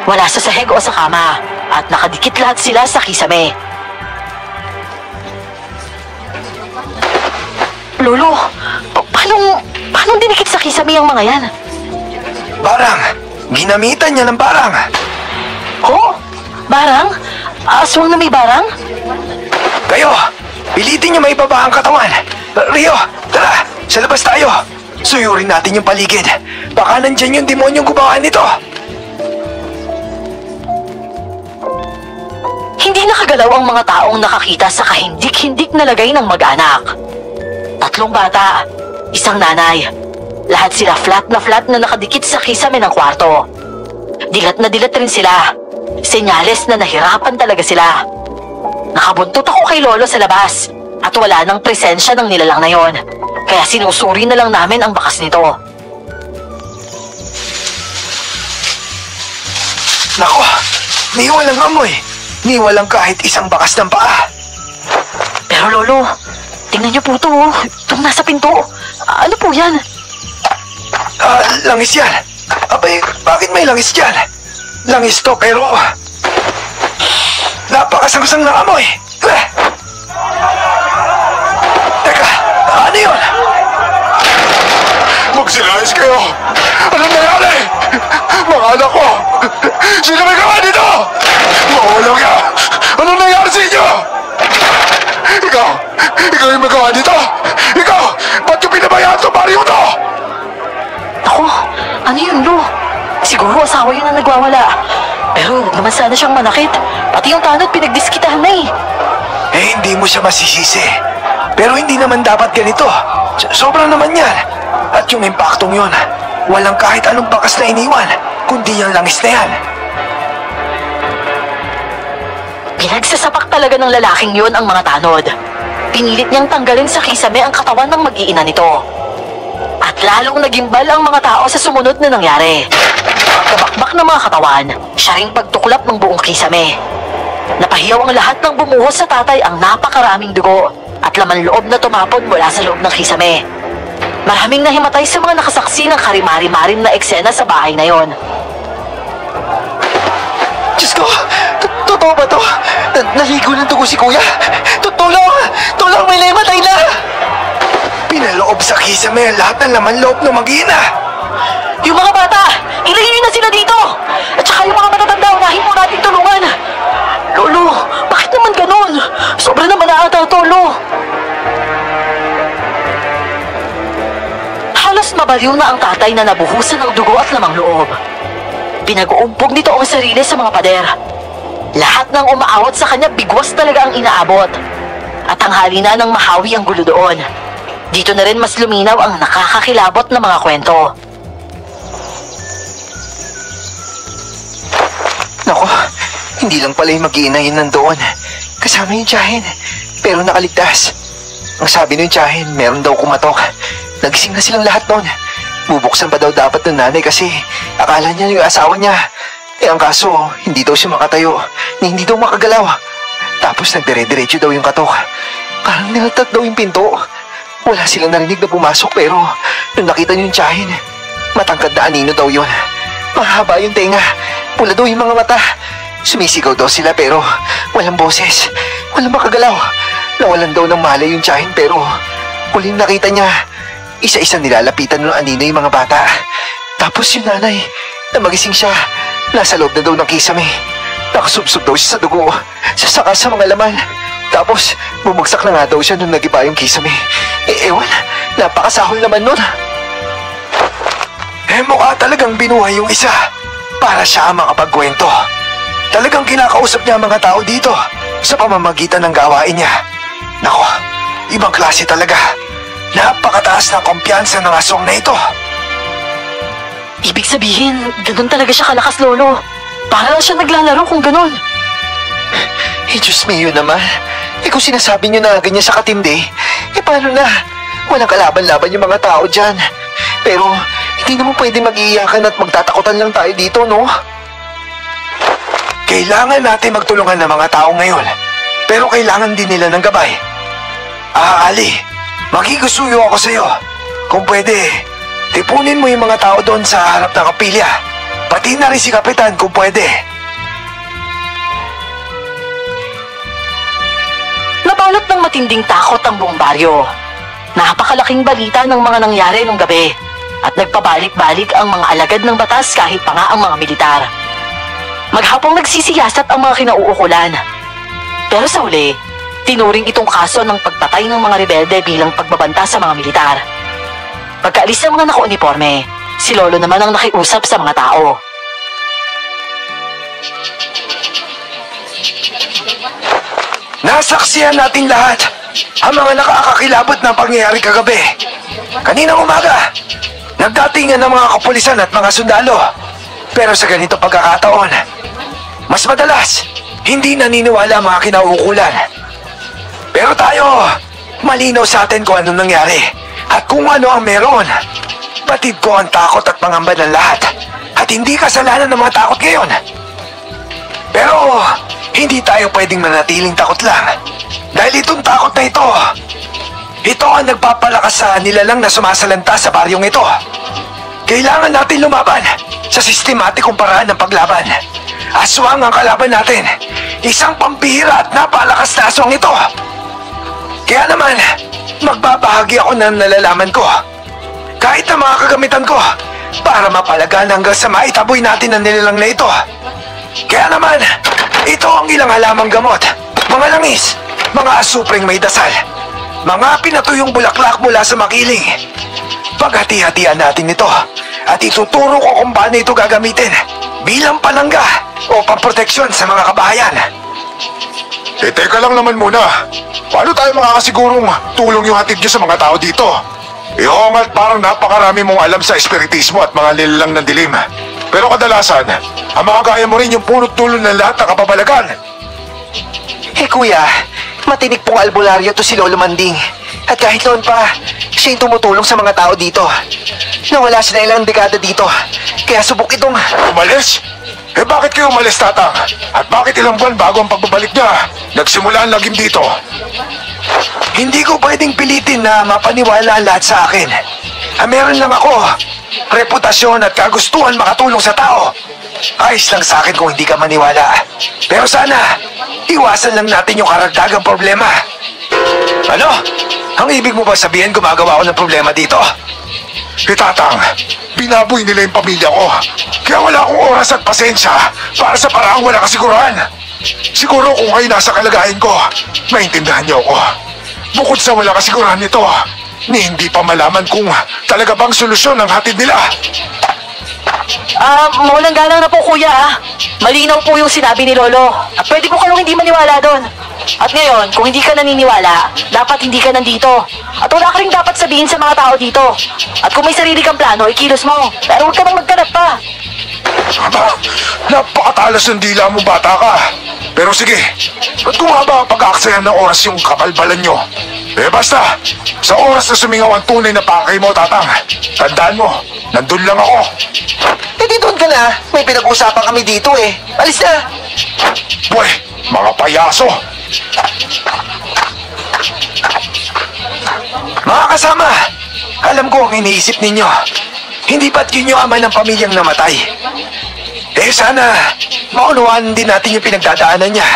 Wala sa sahig o sa kama at nakadikit lahat sila sa kisame. Lolo, paano dinikit sa kisame ang mga yan? Barang! Ginamitan niya ng barang! Oh? Barang? Aswang na may barang? Kayo! Pilitin niyo maibaba ang katawan! Rio, tara! Sa labas tayo! Suyurin natin yung paligid. Baka nandyan yung demonyong gumawa nito. Hindi nakagalaw ang mga taong nakakita sa kahindik-hindik na lagay ng mag-anak. 3 bata, 1 nanay. Lahat sila flat na nakadikit sa kisame ng kwarto. Dilat na dilat rin sila. Senyales na nahirapan talaga sila. Nakabuntot ako kay Lolo sa labas at wala nang presensya ng nilalang na yon. Kaya sinusuri na lang namin ang bakas nito. Nako, ni walang amoy. Ni walang kahit isang bakas ng paa. Pero Lolo, tingnan niyo po ito. Itong nasa pinto. Ano po yan? Langis yan. Abay, bakit may langis dyan? Langis to pero... napakasangsang na amoy. Teka, ano yun? Magsilayas kayo! Anong nangyari? Mga anak ko! Sino may gawa dito? Mawalang yan! Anong nangyari sa inyo? Ikaw yung may gawa dito? Ikaw! Ba't yung pinabayaan sa baryo to? Ako, ano yun, Lo? Siguro asawa yun ang nagwawala. Pero huwag naman sana siyang manakit. Pati yung tanod pinagdiskitahan na eh. Hindi mo siya masisisi. Pero hindi naman dapat ganito. Sobra naman yan. At yung impaktong yun, walang kahit anong bakas na iniwan, kundi yung langis na yan. Pinagsasapak talaga ng lalaking yun ang mga tanod. Pinilit niyang tanggalin sa kisame ang katawan ng mag-iina nito. At lalong nagimbal ang mga tao sa sumunod na nangyari. Pagkabakbak ng mga katawan, siya ring pagtuklap ng buong kisame. Napahiyaw ang lahat ng bumuhos sa tatay ang napakaraming dugo at laman loob na tumapon mula sa loob ng kisame. Maraming nahimatay sa mga nakasaksi ng karimari-marim na eksena sa bahay na yon. Diyos ko! Totoo ba to? Naligo ng dugo si Kuya? Tulong! Tulong! May nahimatay na! Pinaloob sa kisame lahat ng laman loob ng mag-ina! Yung mga bata! Ilayo na sila dito! At saka yung mga matatanda, unahin mo natin tulungan! Lolo, bakit naman ganun? Sobra naman na ata, Tolo! Halos Nabaliw na ang tatay na nabuhusan ng dugo at lamang loob. Pinag-uumpog nito ang sarili sa mga pader. Lahat ng umaawat sa kanya bigwas talaga ang inaabot. At tanghali na nang mahawi ang gulo doon. Dito na rin mas luminaw ang nakakakilabot na mga kwento. Nako, hindi lang pala yung mag-iina yun nandoon. Kasama yung tiyahin, pero nakaligtas. Ang sabi ng tiyahin, meron daw kumatok. Nagising na silang lahat noon. Bubuksan pa daw dapat ng nanay kasi akala niya yung asawa niya. Ang kaso, hindi daw siya makatayo, hindi daw makagalaw. Tapos nagdire-diretso daw yung katok. Parang nilaltag daw yung pinto. Wala silang narinig na pumasok pero nung nakita niyo yung tiyahin, matangkad na anino daw yun. Mahaba yung tenga, pula daw yung mga mata. Sumisigaw daw sila pero walang boses, walang makagalaw. Nawalan daw ng malay yung tiyahin pero huling nakita niya, isa-isa nilalapitan ng anino yung mga bata. Tapos yung nanay, na magising siya, nasa loob na daw ng kisame. Nakasubsob daw siya sa dugo, sasaka sa mga laman. Tapos, bumagsak na nga daw siya nung nagiba yung kisame. Ewan, napakasahol naman nun. Mukha talagang binuhay yung isa para siya ang makapagkwento. Talagang kinakausap niya ang mga tao dito sa pamamagitan ng gawain niya. Nako, ibang klase talaga. Napakataas ng kumpiyansa ng aswang na ito. Ibig sabihin, ganun talaga siya kalakas, Lolo. Para lang siya naglalaro kung ganun. Diyos mio naman. Kung sinasabi niyo na ganyan siya katindi, paano na? Walang kalaban-laban yung mga tao dyan. Pero, hindi naman pwede mag-iiyakan at magtatakutan lang tayo dito, no? Kailangan natin magtulungan ng mga tao ngayon. Pero kailangan din nila ng gabay. Ali, makigusuyo ako sa'yo. Kung pwede, tipunin mo yung mga tao doon sa harap ng kapilya. Pati na rin si Kapitan kung pwede. Nabalot ng matinding takot ang buong baryo. Napakalaking balita ng mga nangyari nung gabi at nagpabalik-balik ang mga alagad ng batas kahit pa nga ang mga militar. Maghapong nagsisiyasat ang mga kinauukulan. Pero sa huli, tinuring itong kaso ng pagpatay ng mga rebelde bilang pagbabanta sa mga militar. Pagkaalis ng mga nakauniforme, si Lolo naman ang nakiusap sa mga tao. Nasaksihan natin lahat ang mga nakakakilabot ng pangyayari kagabi. Kaninang umaga, nagdatingan ng mga kapulisan at mga sundalo. Pero sa ganito pagkakataon, mas madalas, hindi naniniwala ang mga kinauukulan. Pero tayo, malinaw sa atin kung anong nangyari at kung ano ang meron. Batid ko ang takot at pangamba ng lahat at hindi kasalanan ng mga takot ngayon. Pero, hindi tayo pwedeng manatiling takot lang. Dahil itong takot na ito ang nagpapalakas sa nilalang na sumasalanta sa baryong ito. Kailangan natin lumaban sa sistematikong paraan ng paglaban. Aswang ang kalaban natin. Isang pampihira at napalakas na aswang ito. Kaya naman, magbabahagi ako ng nalalaman ko. Kahit na mga kagamitan ko para mapalagan hanggang sa maitaboy natin ang nilalang na ito. Kaya naman, ito ang ilang halamang gamot, mga langis, mga asupring may dasal, mga pinatuyong bulaklak mula sa makiling. Paghati-hatian natin ito at ituturo ko kung paano ito gagamitin bilang panangga o pamproteksyon sa mga kabahayan. Teka lang naman muna. Paano tayo makakasigurong tulong yung hatid nyo sa mga tao dito? At parang napakarami mong alam sa espiritismo at mga nilalang ng dilim. Pero kadalasan, ang mga gaya mo rin yung punot dulo ng lahat ng kapabalagan. Kuya, matinig pong albularyo to si Lolo Manding. At kahit noon pa, siya yung tumutulong sa mga tao dito. Nawala siya na ilang dekada dito, kaya subok itong... Umalis? Bakit kayo umalis, Tatang? At bakit ilang buwan bago ang pagbabalik niya nagsimula ang lagim dito? Hindi ko pwedeng pilitin na mapaniwala ang lahat sa akin. Meron lang ako, reputasyon at kagustuhan makatulong sa tao. Ayos lang sa akin kung hindi ka maniwala. Pero sana, iwasan lang natin yung karagdagang problema. Ano? Ang ibig mo ba sabihin gumagawa ako ng problema dito? Tatang, binaboy nila yung pamilya ko. Kaya wala akong oras at pasensya para sa paraang wala kasiguruhan. Siguro kung kayo nasa kalagayan ko, maintindihan niyo ako. Bukod sa wala kasiguruhan nito, ni hindi pa malaman kung talaga bang solusyon ang hatid nila. Mawalang galang na po kuya Malinaw po yung sinabi ni Lolo. Pwede po kayong hindi maniwala doon. At ngayon, kung hindi ka naniniwala, dapat hindi ka nandito. At wala ka rin dapat sabihin sa mga tao dito. At kung may sarili kang plano, ikilos mo. Pero huwag ka nang magkanap pa. Aba, napakatalas ng dila mo, bata ka. Pero sige, ba't kumaba ang pag-aaksayan ng oras yung kabalbalan nyo? Basta, sa oras na sumingaw ang tunay na pakay mo, Tatang, tandaan mo, nandun lang ako. Di doon ka na. May pinag-usapan kami dito eh. Alis na. Boy, mga payaso. Mga kasama, alam ko ang iniisip ninyo. Hindi ba't yun yung ama ng pamilyang namatay? Sana, maunawaan din natin yung pinagdadaanan niya.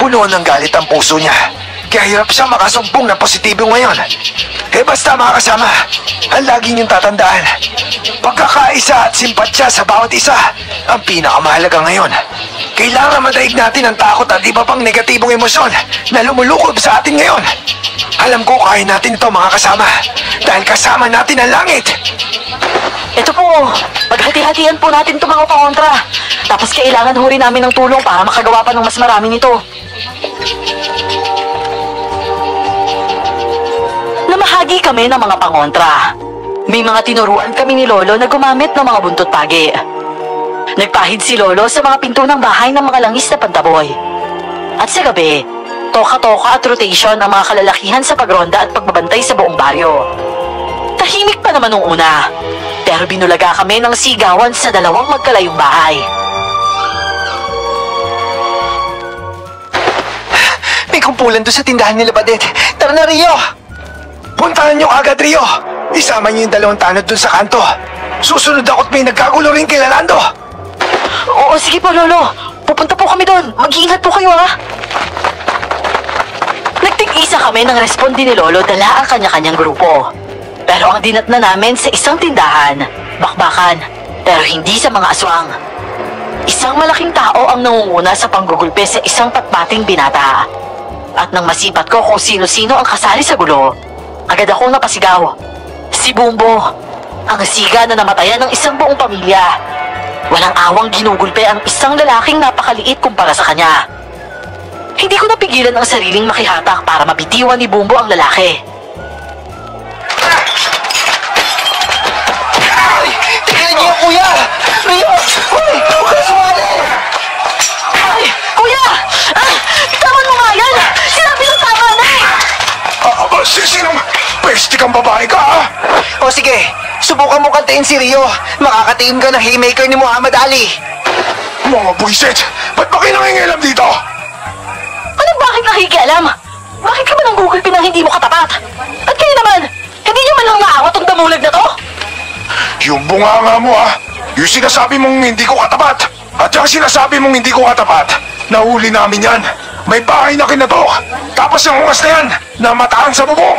Puno ng galit ang puso niya. Kaya hirap siya makasumpong ng positibo ngayon. Basta mga kasama, ang lagi niyong tatandaan. Pagkakaisa at simpatsya sa bawat isa ang pinakamahalaga ngayon. Kailangan madaig natin ang takot at iba pang negatibong emosyon na lumulukob sa atin ngayon. Alam ko kaya natin ito mga kasama dahil kasama natin ang langit. Ito po, maghati-hatian po natin itong mga pangontra. Tapos kailangan ho rin namin ng tulong para makagawa pa ng mas marami nito. Namahagi kami ng mga pangontra. May mga tinuruan kami ni Lolo na gumamit ng mga buntot pagi. Nagpahid si Lolo sa mga pinto ng bahay ng mga langis na pantaboy. At sa gabi, toka-toka at rotation ang mga kalalakihan sa pagronda at pagbabantay sa buong baryo. Tahimik pa naman nung una, pero binulaga kami ng sigawan sa dalawang magkalayong bahay. May kumpulan doon sa tindahan nila, Badet. Tara na, Rio! Puntahan niyo agad, Rio! Isama niyo yung dalawang tanod doon sa kanto. Susunod ako't may nagkagulo rin kay Lalando. Oo, sige po, Lolo. Pupunta po kami doon. Mag-iingat po kayo, ha? Nagtig-isa kami ng respondi ni Lolo dala ang kanya-kanyang grupo. Pero ang dinatna namin sa isang tindahan, bakbakan, pero hindi sa mga aswang. Isang malaking tao ang nangunguna sa panggugulpe sa isang patpating binata. At nang masipat ko kung sino-sino ang kasali sa gulo, agad akong napasigaw. Si Bumbo, ang siga na namatayan ng isang buong pamilya. Walang awang ginugulpe ang isang lalaking napakaliit kumpara sa kanya. Hindi ko napigilan ang sariling makihatak para mabitiwan ni Bumbo ang lalaki. Tingnan niyo, kuya! Rio! Hoy! Huwag ka sumali! Ay! Kuya! Tawan mo nga yan! Sinabi ng tama na eh! Sinong peste kang babae ka, ha? O sige, subukan mo kantiin si Rio. Makakatiim ka ng haymaker ni Muhammad Ali. Mga buisit! Ba't ba kayo nangingialam dito? Anong bakit nakikialam? Bakit ka ba nang gugulpi ng hindi mo katapat? At kayo naman, hindi nyo man lang naawat ang damulag na to? Yung bunganga mo, ha? Yung sinasabi mong hindi ko katapat. At yung sinasabi mong hindi ko katapat, nahuli namin yan. May bahay na kinatok. Tapos yung ungas na yan, namataan sa bubong.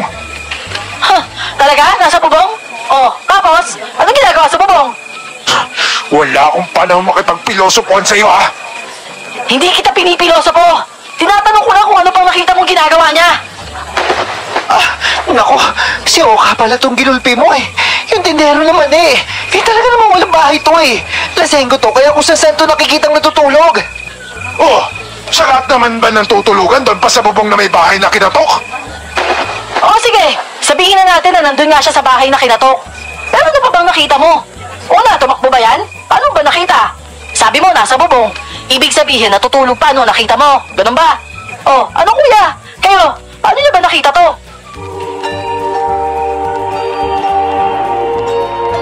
Ha? Talaga? Nasa bubong? Oh, tapos, anong ginagawa sa bubong? Wala akong panahon makipagpilosopohan sa'yo, ha? Hindi kita pinipiloso po. Tinatanong ko lang kung ano pang nakita mong ginagawa niya. Nako, si Oka pala tong ginulpi mo eh. Yung tindero naman eh. Talaga namang walang bahay to eh. Lasenggo to, kaya kung saan to nakikitang natutulog. Oh, sa lahat naman ba ng tutulugan doon pa sa bubong na may bahay na kinatok? Oo, sige. Sabihin na natin na nandun nga siya sa bahay na kinatok. Pero ano pa bang nakita mo? Una, tumakbo ba yan? Paano ba nakita? Sabi mo, nasa bubong. Ibig sabihin, natutulog pa no nakita mo. Ganun ba? Oh, ano kuya? Kayo, paano niyo ba nakita to?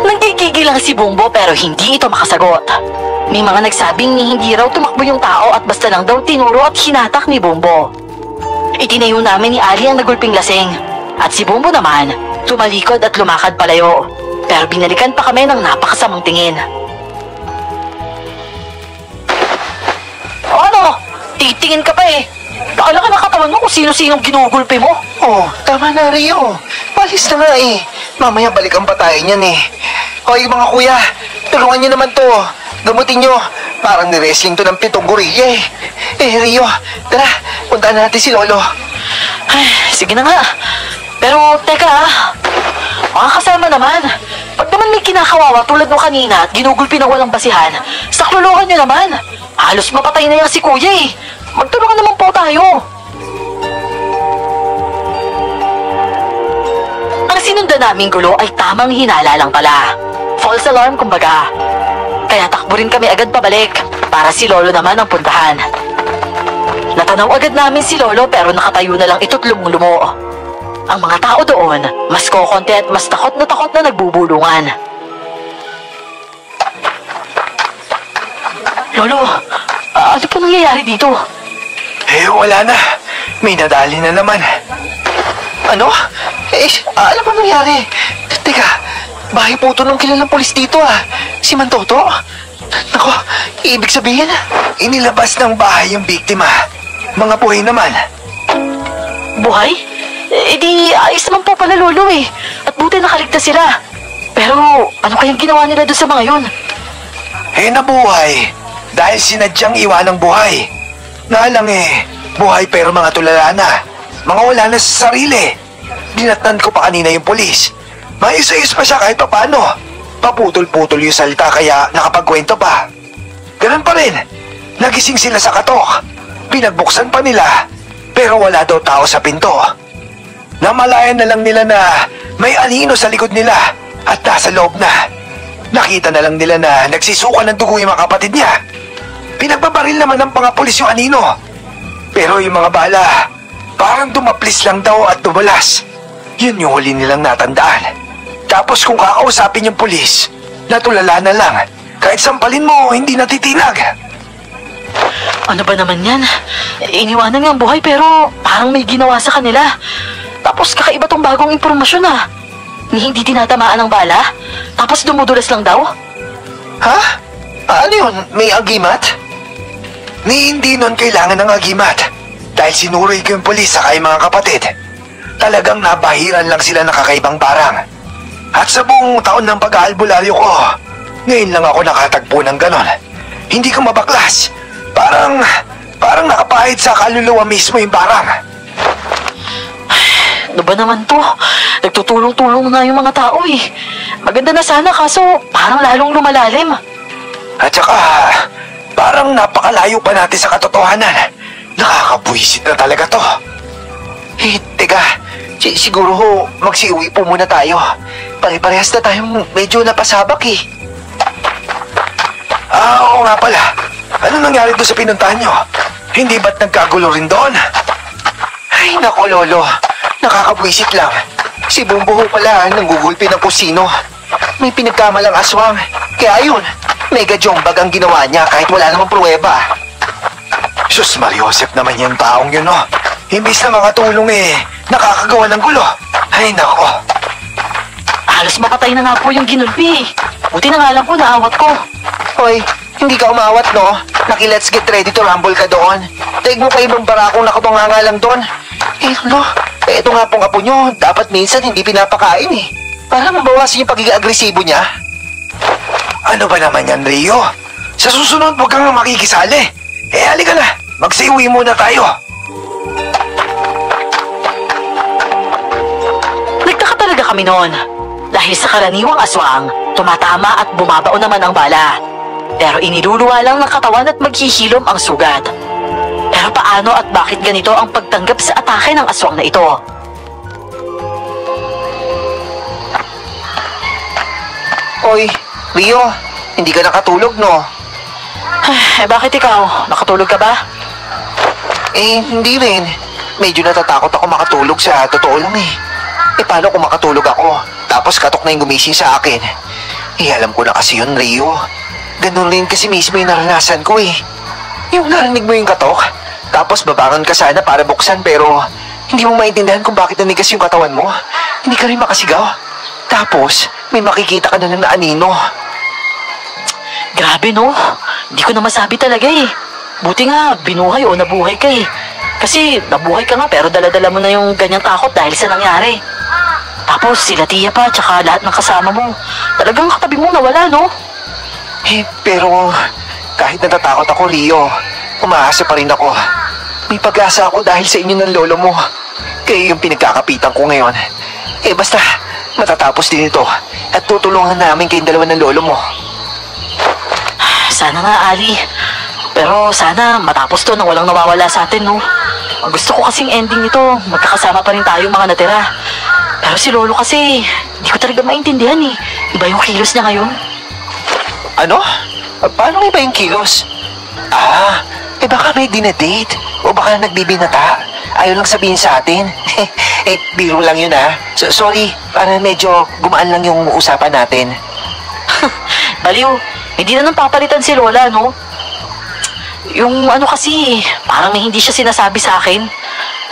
Nagkikigil lang si Bumbo pero hindi ito makasagot. May mga nagsabing ni hindi raw tumakbo yung tao at basta lang daw tinuro at hinatak ni Bumbo. Itinayo namin ni Ali ang nagulping lasing. At si Bumbo naman, tumalikod at lumakad palayo. Pero binalikan pa kami ng napakasamang tingin. O ano? Titingin ka pa eh. Baala ka nakatawan mo kung sino-sinong ginugulpi mo. Oh, tama na Rio. Palis na nga eh. Mamaya balikan pa tayo niyan eh. Hoy mga kuya, tulungan niyo naman to. Gamutin niyo. Parang ni-wrestling to ng 7 gorilla eh. Rio, tara, puntaan natin si Lolo. Ay, sige na nga. Pero, teka mga kasama naman. Pag naman may kinakawawa tulad mo kanina at ginugulpi ng walang basihan, saklulukan nyo naman. Halos mapatay na yan si kuya eh. Magtulungan naman po tayo. Ang sinundan naming gulo ay tamang hinala lang pala. False alarm kumbaga. Kaya takbo rin kami agad pabalik para si Lolo naman ang puntahan. Natanaw agad namin si Lolo pero nakatayo na lang ito't lumulumo. Ang mga tao doon, mas kokonti at mas takot na nagbubulungan. Lolo, ano po nangyayari dito? Wala na. May nadali na naman. Ano? Alam mo nangyari? Teka, bahay po ito ng kilalang polis dito Si Mantoto? Nako, ibig sabihin? Inilabas ng bahay yung biktima. Mga buhay naman. Buhay? Di ayos naman po pala Lolo eh. At buti nakaligtas sila. Pero ano kayang ginawa nila doon sa mga yun? Nabuhay. Dahil sinadyang iwanang buhay. Nga lang buhay pero mga tulala na. Mga wala na sa sarili. Dinatnan ko pa kanina yung polis. Maayos-ayos pa siya kahit paano. Paputol-putol yung salita kaya nakapagkwento pa. Ganun pa rin. Nagising sila sa katok. Pinagbuksan pa nila. Pero wala daw tao sa pinto. Namalayan na lang nila na may anino sa likod nila at nasa loob na. Nakita na lang nila na nagsisuka ng dugo yung mga kapatid niya. Pinagbabaril naman ng mga pulis yung anino. Pero yung mga bala, parang dumaplis lang daw at dumulas. Yun yung huli nilang natandaan. Tapos kung kakausapin yung pulis, natulala na lang. Kahit sampalin mo, hindi natitinag. Ano ba naman yan? Iniwanan nga ang buhay pero parang may ginawa sa kanila. Tapos kakaiba tong bagong impormasyon Ni hindi tinatamaan ng bala? Tapos dumudulas lang daw? Ha? Ano yun? May agimat? Ni hindi nun kailangan ng agimat. Dahil sinuroy ko yung pulis saka yung mga kapatid. Talagang nabahiran lang sila ng kakaibang barang. At sa buong taon ng pag-aalbularyo ko, ngayon lang ako nakatagpo ng ganon. Hindi ko mabaklas. Parang nakapahid sa kaluluwa mismo yung barang. Ano ba naman to? Nagtutulong-tulong na yung mga tao eh. Maganda na sana kaso parang lalong lumalalim. At saka, parang napakalayo pa natin sa katotohanan. Nakakabwisit na talaga to. Teka, siguro magsiuwi po muna tayo. Pare-parehas na tayong medyo napasabak Oo nga pala. Ano nangyari doon sa pinuntahan nyo? Hindi ba't nagkagulo rin doon? Ay, nako Lolo. Nakakabwisit lang. Si Bumbuho pala nanggugulpi ng kusino. May pinagkamalang aswang. Kaya ayun, mega jombag ang ginawa niya kahit wala namang pruweba. Sus Mariosep naman yung taong yun Imbis na makatulong nakakagawa ng gulo. Ay nako. Halos mapatay na nga po yung ginulpi. Buti na nga lang po naawat ko. Hoy, hindi ka umawat no? Let's get ready to rumble ka doon. Taig mo pa ibang barakong nakatunganga lang doon. Lolo, ito nga pong apo nyo, dapat minsan hindi pinapakain Para mabawasan yung pagiging agresibo niya. Ano ba naman yan, Rio? Sa susunod, huwag kang makikisali. Halika na. Magsiuwi muna tayo. Nagtaka talaga kami noon. Dahil sa karaniwang aswang, tumatama at bumabao naman ang bala. Pero iniluluwa lang ng katawan at maghihilom ang sugat. Pero paano at bakit ganito ang pagtanggap sa atake ng aswang na ito? Oy, Rio, hindi ka nakatulog no? Bakit ikaw? Nakatulog ka ba? Hindi rin. Medyo natatakot ako makatulog sa totoo lang paano kung makatulog ako? Tapos katok na yung gumising sa akin. Alam ko na kasi yun, Rio. Ganun rin kasi mismo yung naranasan ko Yung narinig mo yung katok, tapos babangon ka sana para buksan pero hindi mo maintindihan kung bakit nanigas yung katawan mo. Hindi ka rin makasigaw. Tapos, may makikita ka na lang na anino. Grabe no, hindi ko na masabi talaga Buti nga, binuhay o nabuhay ka Kasi nabuhay ka nga pero dala-dala mo na yung ganyang takot dahil sa nangyari. Tapos sila tiya pa tsaka lahat ng kasama mo. Talagang katabi mo nawala no? Pero kahit natatakot ako, Rio, umaasa pa rin ako. May pag-asa ako dahil sa inyo ng lolo mo. Kayo yung pinagkakapitan ko ngayon. Basta, matatapos din ito. At tutulungan namin kayong dalawa ng lolo mo. Sana nga, Ali. Pero sana matapos to nang walang nawawala sa atin, no? Ang gusto ko kasing ending nito, magkakasama pa rin tayo mga natira. Pero si Lolo kasi, hindi ko talaga maintindihan eh. Iba yung kilos niya ngayon. Ano? Paano iba yung kilos? Baka may dinadate. O baka nagbibinata. Ayaw lang sabihin sa atin. Biro lang yun sorry, parang medyo gumaan lang yung usapan natin. Baliw, hindi na nang papalitan si Lola, no? Yung ano kasi, parang hindi siya sinasabi sa akin.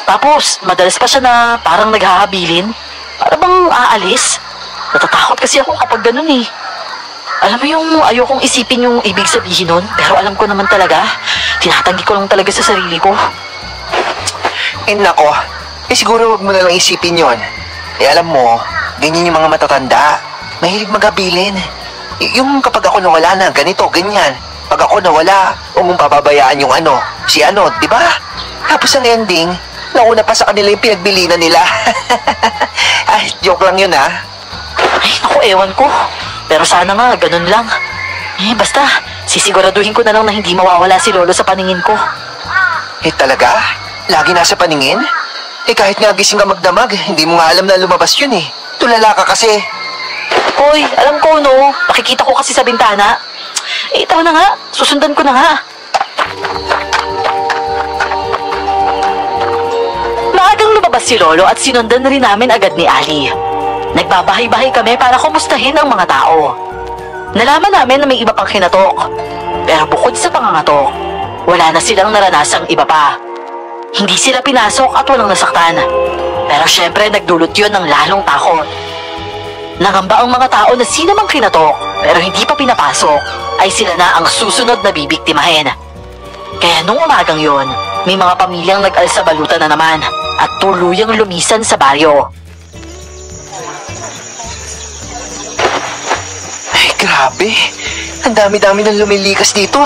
Tapos, madalas pa siya na parang naghahabilin. Para bang aalis. Natatakot kasi ako kapag ganun eh. Alam mo yung ayokong isipin yung ibig sabihin nun, pero alam ko naman talaga, tinatanggi ko lang talaga sa sarili ko. Nako, siguro wag mo na lang isipin yon. Alam mo, ganyan yung mga matatanda. Mahilig magabilin. Yung kapag ako nawala na, ganito, ganyan. Pag ako nawala, huwag mong pababayaan yung si di ba? Tapos ang ending, nauna pa sa kanila yung pinagbilinan nila. Ay, joke lang yun Ay, naku, ewan ko. Pero sana nga, ganun lang. Basta, sisiguraduhin ko na lang na hindi mawawala si Lolo sa paningin ko. Talaga? Lagi nasa paningin? Kahit nga gising ka magdamag, hindi mo nga alam na lumabas yun Tulala ka kasi. Hoy, alam ko, no? Nakikita ko kasi sa bintana. Tara na nga. Susundan ko na nga. Maagang lumabas si Lolo at sinundan na rin namin agad ni Ali. Nagbabahay-bahay kami para kumustahin ang mga tao. Nalaman namin na may iba pang kinatok. Pero bukod sa pangangatok, wala na silang naranasang iba pa. Hindi sila pinasok at walang nasaktan. Pero syempre nagdulot yun ng lalong takot. Nangamba ang mga tao na sino mang kinatok pero hindi pa pinapasok ay sila na ang susunod na bibiktimahin. Kaya nung umagang yon, may mga pamilyang nag-alsabalutan na naman at tuluyang lumisan sa baryo. Ay, grabe. Ang dami-dami ng lumilikas dito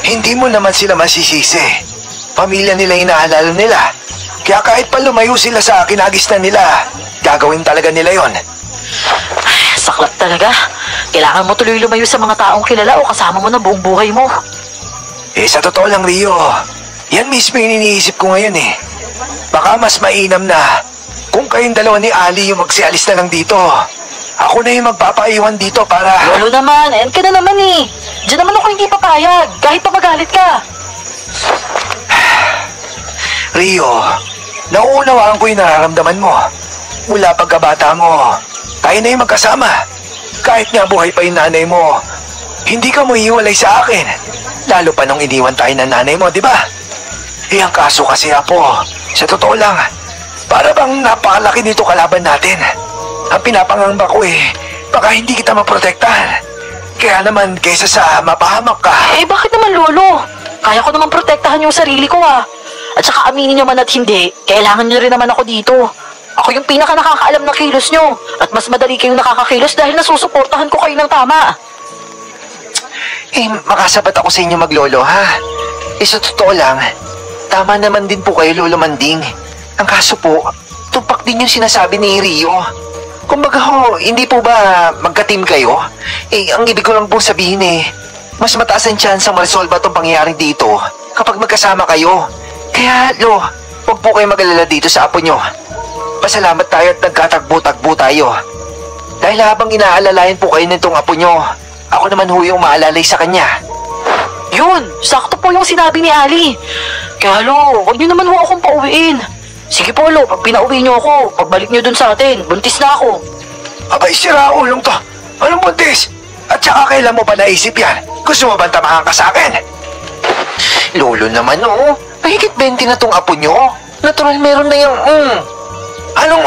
Hindi mo naman sila masisisi. Pamilya nila inaalala nila. Kaya kahit pa lumayo sila sa kinagisnan nila, gagawin talaga nila yon. Saklap talaga. Kailangan mo tuloy lumayo sa mga taong kilala o kasama mo na buong buhay mo. Sa totoo lang, Rio, yan mismo yung iniisip ko ngayon Baka mas mainam na kung kayong dalawa ni Ali yung magsialis na lang dito. Ako na yung magpapaiwan dito para... Lolo naman, ayan ka na naman Diyan naman ako hindi papayag, kahit pa magalit ka. Rio, nauunawaan ko yung nararamdaman mo. Mula pagkabata mo, tayo na yung magkasama. Kahit nga buhay pa yung nanay mo, hindi ka mo iiwalay sa akin. Lalo pa nung iniwan tayo ng nanay mo, di ba? Ang kaso kasi, Apo, sa totoo lang, para bang napakalaki nito kalaban natin. Ang pinapangamba ko baka hindi kita maprotektahan. Kaya naman, kaysa sa mapahamak ka... Bakit naman, Lolo? Kaya ko naman protektahan yung sarili ko, At saka aminin nyo man at hindi, kailangan nyo rin naman ako dito. Ako yung pinaka nakakaalam ng kilos nyo. At mas madali kayong nakakakilos dahil nasusuportahan ko kayo ng tama. Makasapat ako sa inyo maglolo, sa totoo lang, tama naman din po kayo, Lolo Manding. Ang kaso po, tumpak din yung sinasabi ni Rio. Kumbaga hindi po ba magka-team kayo? Ang ibig ko lang po sabihin mas mataas ang chance ang ma-resolve itong pangyayari dito kapag magkasama kayo. Kaya, Lo, huwag po kayo mag-alala dito sa apo nyo. Pasalamat tayo at nagkatagbo-tagbo tayo. Dahil habang inaalalayan po kayo nitong apo nyo, ako naman yung maalalay sa kanya. Yun, sakto po yung sinabi ni Ali. Kaya Lo, huwag nyo naman akong pauwiin. Sige po, Lo, pag pinauwi nyo ako, pagbalik nyo dun sa atin, buntis na ako. Abay, sira ulong to. Anong buntis? At saka kailan mo pa naisip yan? Gusto mo bang tamahan ka sa akin? Lolo naman, mahigit 20 na tong apo nyo. Natural meron na yung Anong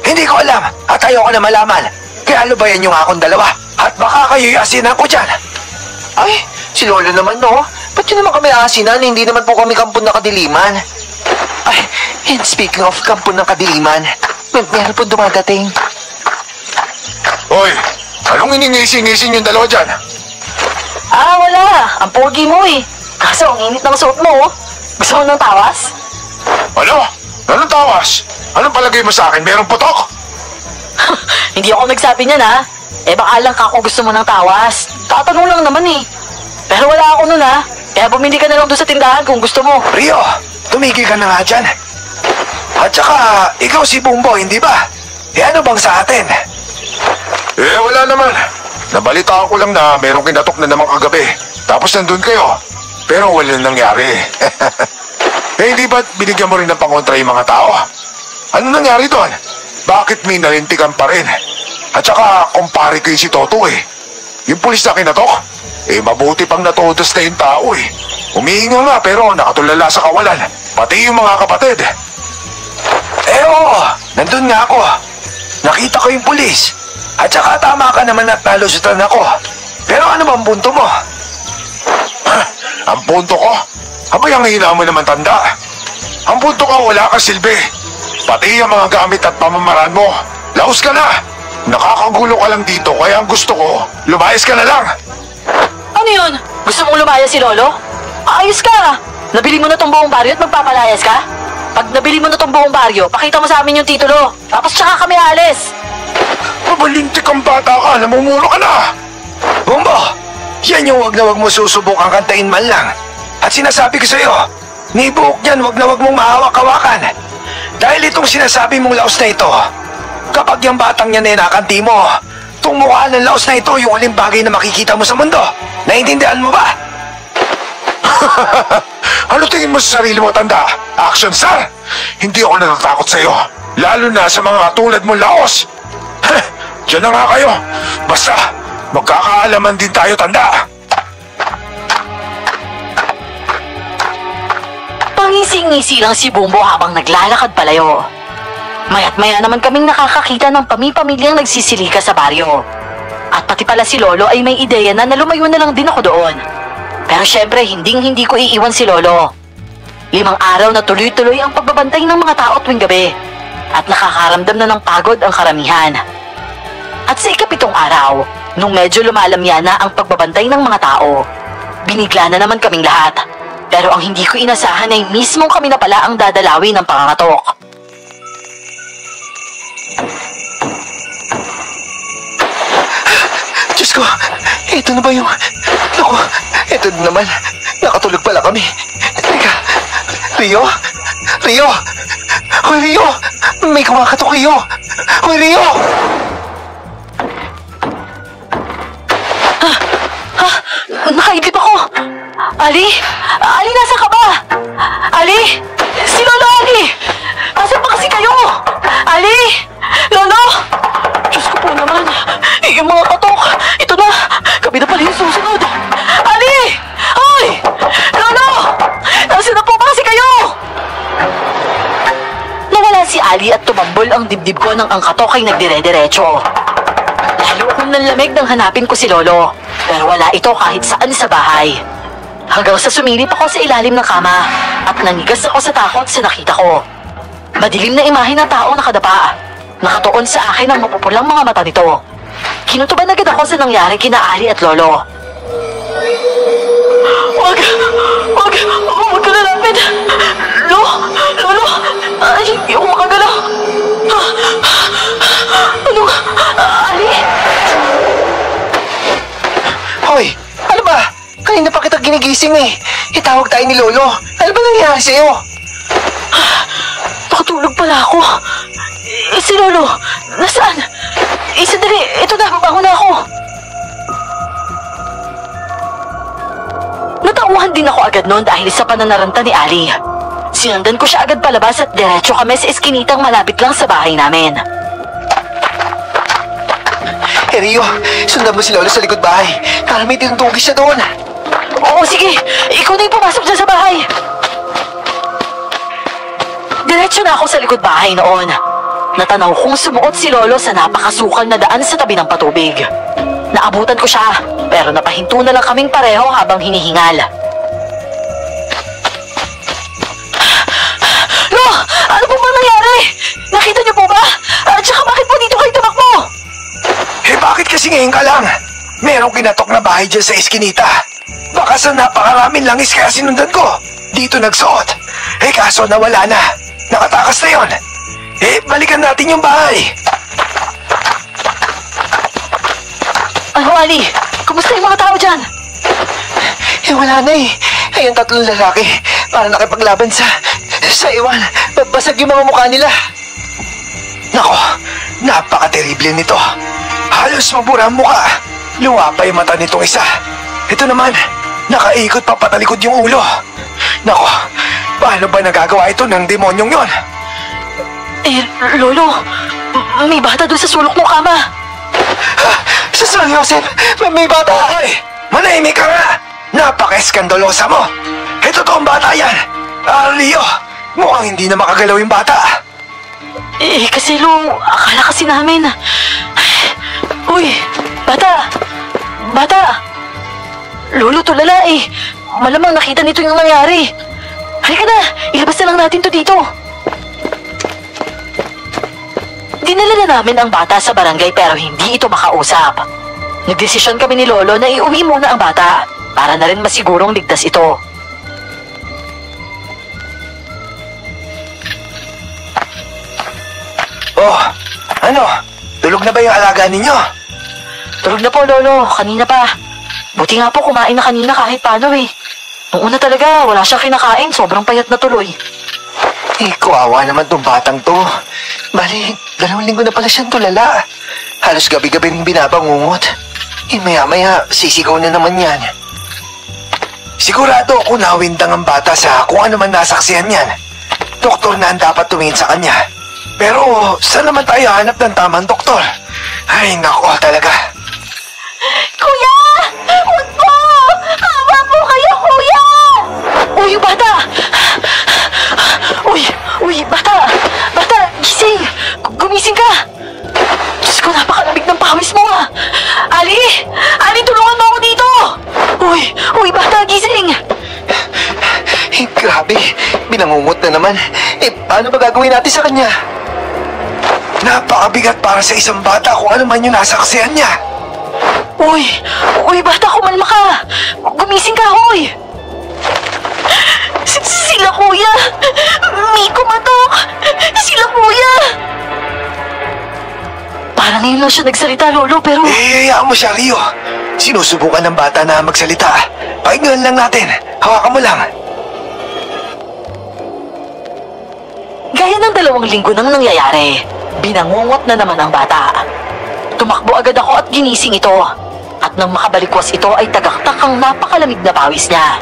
Hindi ko alam at ayoko na malaman. Kaya lubayan nyo nga akong dalawa at baka kayo'y asinan ko dyan. Ay, si Lolo naman, Ba't yun naman kami asinan? Hindi naman po kami kampon ng kadiliman. Ay, and speaking of kampon ng kadiliman, meron po dumadating. Hoy, anong iningising-ngising yung dalawa dyan? Wala. Ang pogi mo Kaso, ang init ng suot mo, Gusto mo ng tawas? Ano? Anong tawas? Anong palagay mo sa akin? Merong putok? Hindi ako nagsabi niyan ha. Baka lang ka kung gusto mo ng tawas. Tatanong lang naman eh. Pero wala ako nun ha. Kaya bumili ka na lang doon sa tindahan kung gusto mo. Rio, tumigil ka na nga dyan. At saka, ikaw si Bumbo, hindi ba? Ano bang sa atin? Wala naman. Nabalitaan ko lang na merong kinatok na naman kagabi. Tapos nandun kayo. Pero wala nangyari. Hindi ba't binigyan mo rin ng pangontra yung mga tao? Ano nangyari doon? Bakit may nalintikan pa rin? At saka, kumpare kayo si Toto eh. Yung pulis na kinatok? Mabuti pang natodos na yung tao eh. Umihinga nga pero nakatulala sa kawalan. Pati yung mga kapatid. Oo, nandun nga ako. Nakita ko yung pulis. At saka tama ka naman at nalusutan ako. Pero ano bang punto mo? Ang punto ko? Abay ang hina mo naman tanda. Ang punto ko wala kang silbi. Pati ang mga gamit at pamamaraan mo. Laos ka na. Nakakagulo ka lang dito kaya ang gusto ko, lumayas ka na lang. Ano yun? Gusto mong lumaya si Lolo? Ayos ka! Nabili mo na tong buong baryo at magpapalayas ka? Pag nabili mo na tong buong baryo, pakita mo sa amin yung titulo. Tapos tsaka kami alis. Mabalintik ang bata ka, namumuro ka na. Bumbo, yan yung wag na wag mo susubukang kantahin man lang. At sinasabi ko sa'yo, ni Buhok yan wag na wag mong mahawak-hawakan. Dahil itong sinasabi mong laos na ito, kapag yung batang yan ay nakanti mo, itong mukha ng laos na ito yung uling bagay na makikita mo sa mundo. Naintindihan mo ba? Ano tingin mo sa sarili mo, tanda? Action star? Hindi ako natatakot sa'yo. Lalo na sa mga tulad mo, laos. Diyan na nga kayo. Basta, magkakaalaman din tayo, tanda. Pangising-ngisi lang si Bumbo habang naglalakad palayo. Maya't maya naman kaming nakakakita ng pami-pamilyang nagsisilika sa baryo. At pati pala si Lolo ay may ideya na lumayo na lang din ako doon. Pero syempre, hindi ko iiwan si Lolo. 5 araw na tuloy-tuloy ang pagbabantay ng mga tao tuwing gabi. At nakakaramdam na ng pagod ang karamihan. At sa 7th araw, nung medyo lumalamya na ang pagbabantay ng mga tao, binigla na naman kaming lahat. Pero ang hindi ko inasahan ay mismong kami na pala ang dadalawin ng pangangatok. Diyos ko, ito na ba yung... Naku, ito na naman. Nakatulog pala kami. Teka, Rio? Rio! Hoy, Rio! May kumakatok, Rio! Hoy, Rio! Nakaidlip ako! Ali? Ali, nasa ka ba? Ali? Si Lolo Ali! Asan pa kasi kayo? Ali? Lolo? Diyos ko po naman. Yung mga katok. Ito na. Kami na pala yung susunod. Ali! Ay! Lolo! Nasaan na po ba kasi kayo? Nawala si Ali at tumambol ang dibdib ko nang ang katok ay nagdire-diretso. Lalo akong nanlamig nang hanapin ko si Lolo. Pero wala ito kahit saan sa bahay. Hanggang sa sumilip ako sa ilalim ng kama at nanigas ako sa takot sa nakita ko. Madilim na imahe ng tao nakadapa. Nakatuon sa akin ang mapupulang mga mata nito. Kinutuban agad ako sa nangyari kina Ali at Lolo. Wag ka lalapit! Lolo! Ay, hindi ako makagalaw. Ano? Ali? Hoy, ano ba? Kanina pa kita ginigising eh. Itawag tayo ni Lolo. Ano ba nangyari sa'yo? Nakatulog pala ako. Si Lolo, nasaan? Sandali, ito na, babangon na ako. Natauhan din ako agad noon dahil sa pananaranta ni Ali. Sinundan ko siya agad palabas at diretso kami sa eskinitang malapit lang sa bahay namin. Rio, sundan mo si Lolo sa likod bahay. Para may tinutugis siya doon. Oo, sige. Ikaw na yung pumasok dyan sa bahay. Diretso na ako sa likod bahay noon. Natanaw kong sumuot si Lolo sa napakasukal na daan sa tabi ng patubig. Naabutan ko siya, pero napahinto na lang kaming pareho habang hinihingal. Lo! Ano po ba nangyari? Nakita niyo po ba? At saka bakit po dito kayo tumakbo? Bakit kasi ngayon ka lang? Merong kinatok na bahay dyan sa eskinita. Baka sa napakaraming langis kaya sinundan ko. Dito nagsuot. Kaso nawala na. Nakatakas na yon. Balikan natin yung bahay. Ano, Ali? Kumusta yung mga tao dyan? Wala na eh. Ay, ang tatlong lalaki. Para nakipaglaban sa iwan. Basag yung mga mukha nila. Nako, napaka-terrible nito. Halos mabura ang mukha. Luwa pa yung mata nitong isa. Ito naman, nakaikot pa patalikod yung ulo. Nako, paano ba nagagawa ito ng demonyong yon? Lolo, may bata doon sa sulok ng kama. Sa San Joseph, may bata! Ay, manahimik ka nga! Napaka-eskandalosa mo! Totoong bata yan! Leo, mukhang hindi na makagalaw yung bata. Kasi akala kasi namin. Uy, bata! Bata! Lolo, tulala eh. Malamang nakita nito yung nangyari. Halika na, ilabas na lang natin to dito. Dinala na namin ang bata sa barangay pero hindi ito makausap. Nagdesisyon kami ni Lolo na iuwi muna ang bata para na rin masigurong ligtas ito. Oh, ano? Tulog na ba yung alaga ninyo? Tulog na po, Lolo. Kanina pa. Buti nga po kumain na kanina kahit paano eh. Noong una talaga, wala siyang kinakain. Sobrang payat na tuloy. Kawawa naman tong batang to. Bali, 2 linggo na pala siyang tulala. Halos gabi-gabi rin binabangungot. Maya-maya, sisigaw na naman yan. Sigurado ako nawindang ang bata sa kung ano man nasaksihan yan. Doktor na ang dapat tumingin sa kanya. Pero, saan naman tayo hanap ng tamang doktor? Ay, nako talaga. Kuya! Huwag po! Awa po kayo, Kuya! Uy, bata! Uy, bata! Bata, gising! Gumising ka! Diyos ko, napakalamig ng pawis mo ah! Ali! Ali, tulungan mo ako dito! Uy, bata, gising! Grabe, binangungot na naman. Paano ba gagawin natin sa kanya? Napakabigat para sa isang bata kung ano man yung nasaksihan niya. Uy, bata, kumalma ka! Gumising ka, hoy! Sila, Kuya! May kumatok! Sila, Kuya! Parang ngayon lang siya nagsalita, Lolo, pero... Hayaan mo siya, Rio. Sinusubukan ng bata na magsalita. Pakinggan lang natin. Hawakan mo lang. Gaya ng 2 linggo nang nangyayari, binangungot na naman ang bata. Tumakbo agad ako at ginising ito. At nang makabalikwas ito ay tagaktak ang napakalamig na pawis niya.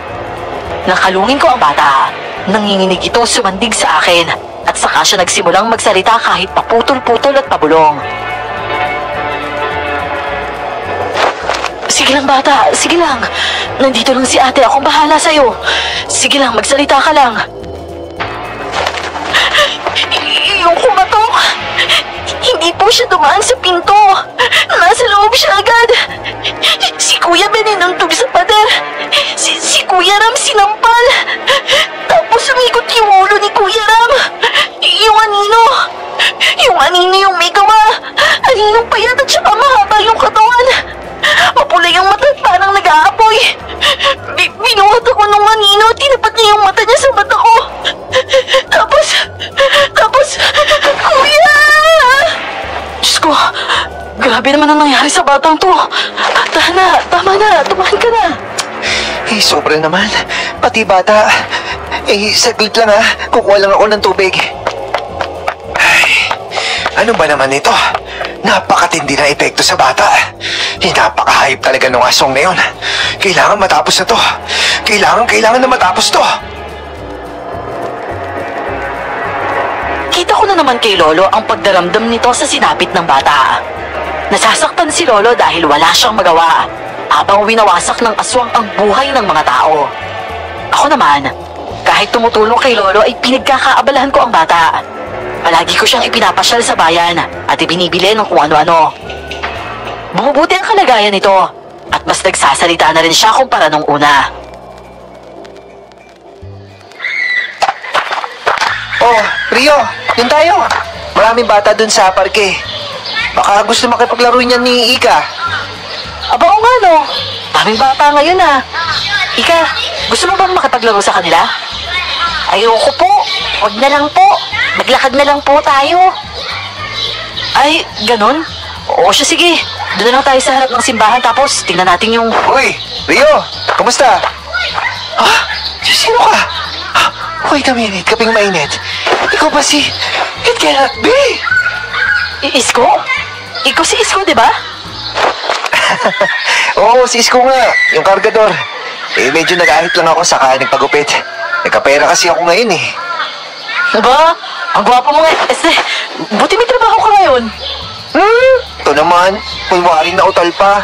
Nang kalungin ko ang bata, nanginginig ito sumandig sa akin at saka siya nagsimulang magsalita kahit paputol-putol at pabulong. Sige lang bata, sige lang. Nandito lang si ate, akong bahala sa'yo. Sige lang, magsalita ka lang. Yung kumatok, hindi po siya dumaan sa pinto. Nasa loob siya agad. Si Kuya Ben inuntog sa pader. Si Kuya Ram sinampal. Tapos umikot yung ulo ni Kuya Ram. Yung anino yung may gawa. Aninong payat at saka mahaba yung katawan. Mapula yung mata at parang nag-aapoy. Binuhat ako nung anino at tinapat niya yung mata niya sa mata ko. Tapos, Kuya! Diyos ko, grabe naman ang nangyari sa batang to. Tama na, tumahan ka na. Sobra naman. Pati bata. Saglit lang ha. Kukuha lang ako ng tubig. Ay, ano ba naman ito? Napakatindi na epekto sa bata. Napaka-hype talaga ng asong na yun. Kailangan matapos na to. Kailangan na matapos to. Kita ko na naman kay Lolo ang pagdaramdam nito sa sinapit ng bata. Nasasaktan si Lolo dahil wala siyang magawa habang winawasak ng aswang ang buhay ng mga tao. Ako naman, kahit tumutulong kay Lolo ay pinagkakaabalahan ko ang bata. Palagi ko siyang ipinapasyal sa bayan at ibinibili ng kung ano-ano. Bumubuti ang kalagayan nito at mas nagsasalita na rin siya kumpara nung una. Oh, Rio, dun tayo. Maraming bata dun sa parke. Baka gusto makipaglaro niyan ni Ika. Aba o nga no, daming bata ngayon ah. Ika, gusto mo bang makipaglaro sa kanila? Ayoko po, wag na lang po. Maglakad na lang po tayo. Ay, ganun? Oo siya, sige. Doon na lang tayo sa harap ng simbahan tapos tingnan natin yung... Uy, Rio, kamusta? Ah, sino ka? Wait a minute, kaping mainit. Ikaw ba si... It cannot be! Isko? Ikaw si Isko, di ba? Oo, si Isko nga, yung kargador. Medyo nag-ahit lang ako saka nagpagupit. Nagkapera kasi ako ngayon eh. Aba, ang gwapo mo nga. Buti may trabaho ka ngayon. Ito naman, kunwari na utal pa.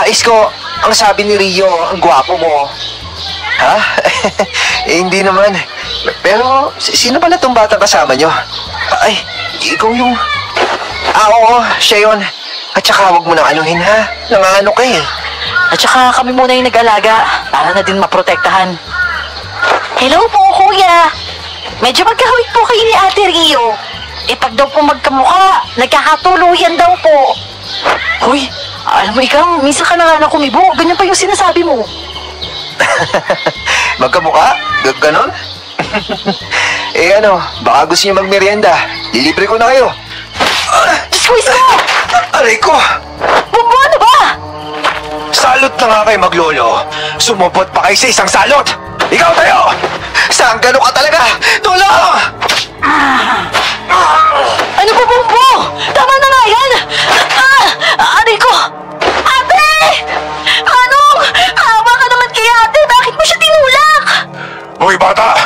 Isko, ang sabi ni Rio, ang gwapo mo. Ha? Hindi naman. Pero, sino pala itong batang kasama nyo? Ay, ikaw yung... oo, siya yun. At saka huwag mo nang anuhin ha. Nangano ka eh. At saka kami muna yung nag-alaga para na din maprotektahan. Hello po, kuya. Medyo magkahawig po kayo ni Ate Rio. Pag daw po magkamukha, nagkakatuluyan daw po. Hoy, alam mo ikaw, minsan ka na nga na kumibo. Ganyan pa yung sinasabi mo. Magkamukha? Ganon? Baka gusto niyo magmerienda. Lilibre ko na kayo. Squeeze ko! Aray ko! Bumbo, ano ba? Salot na nga kayo, maglolo. Sumubot pa kayo sa isang salot. Ikaw tayo! Saan gano ka talaga? Tulong! Ano ba, Bumbo? Tama na nga yan! Aray ko! Ate! Anong? Hawa ka naman kay ate! Bakit mo siya tinulak? Hoy bata,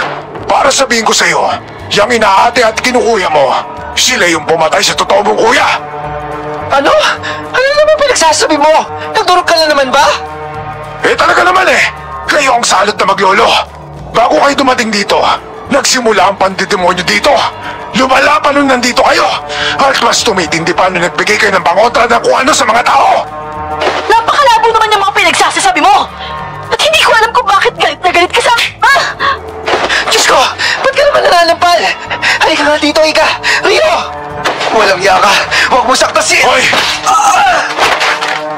para sabihin ko sa'yo, yung inaate at kinukuya mo, sila yung pumatay sa totoo mong kuya. Ano? Ano naman pinagsasabi mo? Nagdurog ka na naman ba? Talaga naman kayo ang salot na maglolo. Bago kayo dumating dito, nagsimula ang pandidemonyo dito. Lumala pa nung nandito kayo. At mas tumitindi pa nung nagbigay kayo ng pangontra ng kung ano sa mga tao. Napakalabo naman yung mga pinagsasasabi mo! At hindi ko alam kung bakit galit na galit ka sa... Diyos ko! Ba't ka naman nananampal? Halika nga dito, Ika! Rio! Walang yaka! Huwag mo saktasin! Hoy!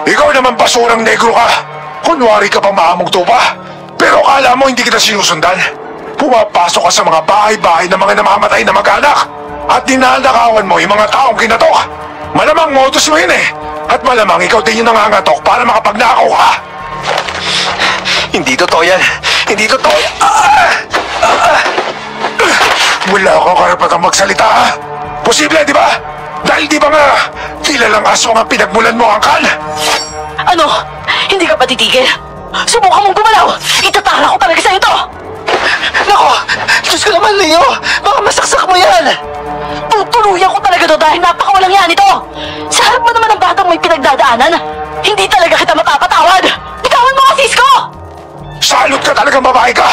Ikaw naman basurang negro ka. Kunwari ka pang maamong tupa. Pero kala mo hindi kita sinusundan. Pumapasok ka sa mga bahay-bahay ng mga namamatay na mag-anak. At ninanakawan mo yung mga taong kinatok. Malamang modus mo yun At malamang ikaw din yung nangangatok para makapagnakaw ka. Hindi totoo yan! Hindi totoo yan! Wala akong karapatang magsalita Posible, di ba? Dahil di ba nga, kilalang aso ang pinagmulan mo, Angkal? Ano? Hindi ka ba titigil? Subukan mong gumalaw! Itatara ko talaga sa'yo to! Nako! Diyos ko naman, Leo! Baka masaksak mo yan! Tutuluyan ko talaga to dahil napakawalang yan ito! Sa harap mo naman ng batang may pinagdadaanan, hindi talaga kita mapapatawad! Bitawan mo kasi, Isko! Salot ka talagang babae ka!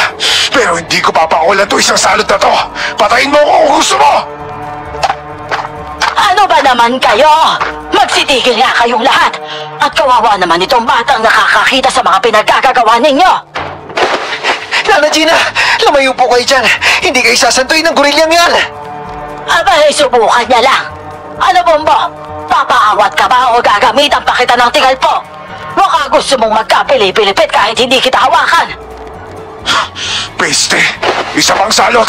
Pero hindi ko papakulan to isang salot na to! Patayin mo ako kung gusto mo! Ano ba naman kayo? Magsitigil nga kayong lahat! At kawawa naman itong batang nakakakita sa mga pinagkagagawa ninyo! Nana Gina! Lumayo po kayo dyan! Hindi kayo sasantuin ng gorilyang yan! Abay, subukan niya lang! Ano, Bombo? Papaawat ka ba o gagamitan pa kita ng tigal po? Baka gusto mong magkapili-pilipit kahit hindi kita hawakan! Peste! Isa pang salot!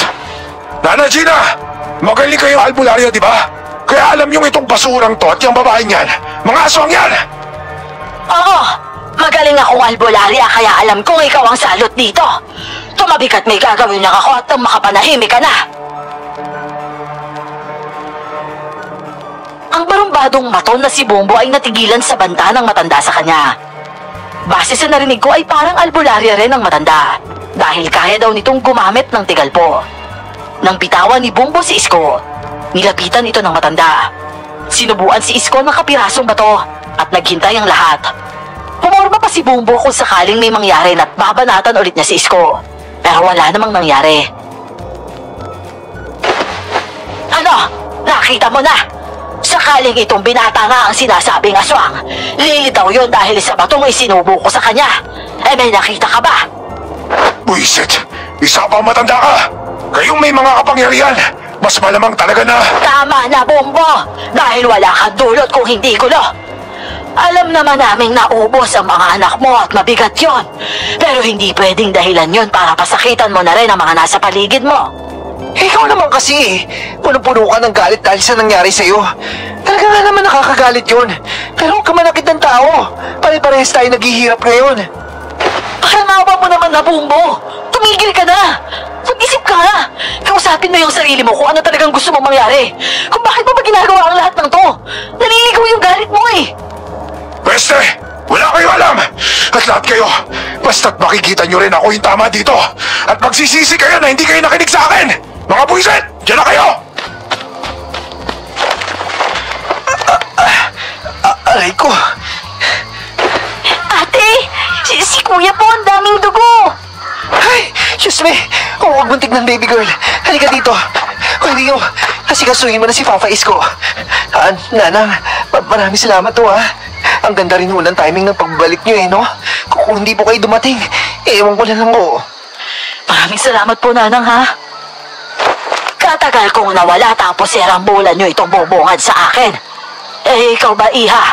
Nana Gina! Magaling kayo albularyo, di ba? Kaya alam yung itong basurang to at yung babaeng yan, mga aswang yan! Oo! Magaling akong albularya kaya alam kong ikaw ang salot dito! Tumabi ka't may gagawin lang ako at makapanahimik ka na! Ang barumbadong maton na si Bombo ay natigilan sa banta ng matanda sa kanya. Base sa narinig ko ay parang albularya rin ang matanda dahil kaya daw nitong gumamit ng tigalpo. Nang bitawan ni Bombo si Isko, nilapitan ito ng matanda. Sinubuan si Isko ng kapirasong bato at naghintay ang lahat. Pumorma pa si Bombo kung sakaling may mangyari at babanatan ulit niya si Isko. Pero wala namang nangyari. Ano? Nakita mo na? Sakaling itong binata nga ang sinasabing aswang, lilitaw yun dahil sa batong isinubo ko sa kanya. May nakita ka ba? Buisit! Isa pang matanda ka! Kayong may mga kapangyarihan! Mas malamang talaga na... Tama na, Bombo! Dahil wala kang dulot kung hindi gulo. Alam naman naming naubos ang mga anak mo at mabigat yon. Pero hindi pwedeng dahilan yon para pasakitan mo na rin ang mga nasa paligid mo. Ikaw naman kasi punong-puno ka ng galit dahil sa nangyari sa'yo. Talaga nga naman nakakagalit yun. Pero huwag ka manakit ng tao. Pare-parehas tayo naghihirap ngayon. Pakalawa mo naman na, Bumbo. Tumigil ka na. Mag-isip ka. Kausapin mo yung sarili mo kung ano talagang gusto mong mangyari. Kung bakit mo ba ginagawa ang lahat ng to. Naliligaw yung galit mo eh. Pweste! Wala kayo alam! At lahat kayo, basta't makikita nyo rin ako yung tama dito. At magsisisi kayo na hindi kayo nakinig sa akin! Mga buwisit! Diyan na kayo! Aray ko. Ate, si Kuya po, ang daming dugo. Ay, Diyos me. Huwag mong tignan, baby girl. Halika dito. Hoy, Rio. Asikasuhin mo na si Papa Isko. Nanang, maraming salamat to, ha. Ang ganda rin ho ng timing ng pagbalik nyo, no? Kung hindi po kayo dumating, ewan ko na lang po. Maraming salamat po, Nanang, ha. Katagal kong nawala tapos rambulan nyo itong bubungad sa akin. Eh, ikaw ba, Iha?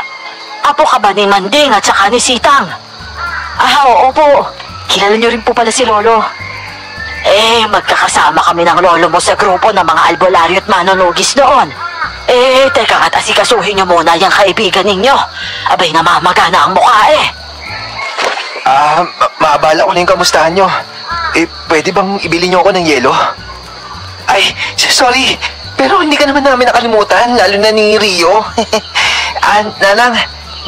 Apo ka ba ni Manding at saka ni Sitang? Oo po. Kilala nyo rin po pala si Lolo. Eh, magkakasama kami ng lolo mo sa grupo ng mga albularyo at manonugis noon. Eh, teka nga't asikasuhin nyo muna yung kaibigan ninyo. Abay, namamagana ang mukha eh. Maabala ko na yung kamustahan nyo. Eh, pwede bang ibili nyo ako ng yelo? Ay, sorry. Pero hindi ka naman namin nakalimutan, lalo na ni Rio. Nanang,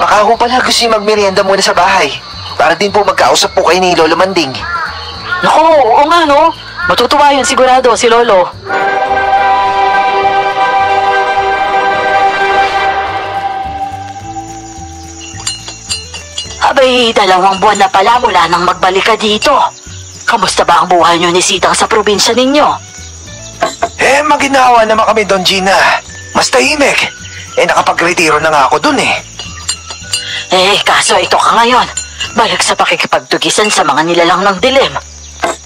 baka ako pala gusto nyo magmerienda muna sa bahay. Para din po magkausap po kayo ni Lolo Manding. Naku, oo nga no. Matutuwa yun sigurado si Lolo. Abay, 2 buwan na pala mula nang magbalik ka dito. Kamusta ba ang buhay niyo ni Sitang sa probinsya ninyo? Eh, maginawa naman kami, Don Gina. Mas tahimik. Eh, nakapag-retiro na nga ako dun eh. Eh, kaso ito ka ngayon. Balik sa pakikipagtugisan sa mga nilalang ng dilim.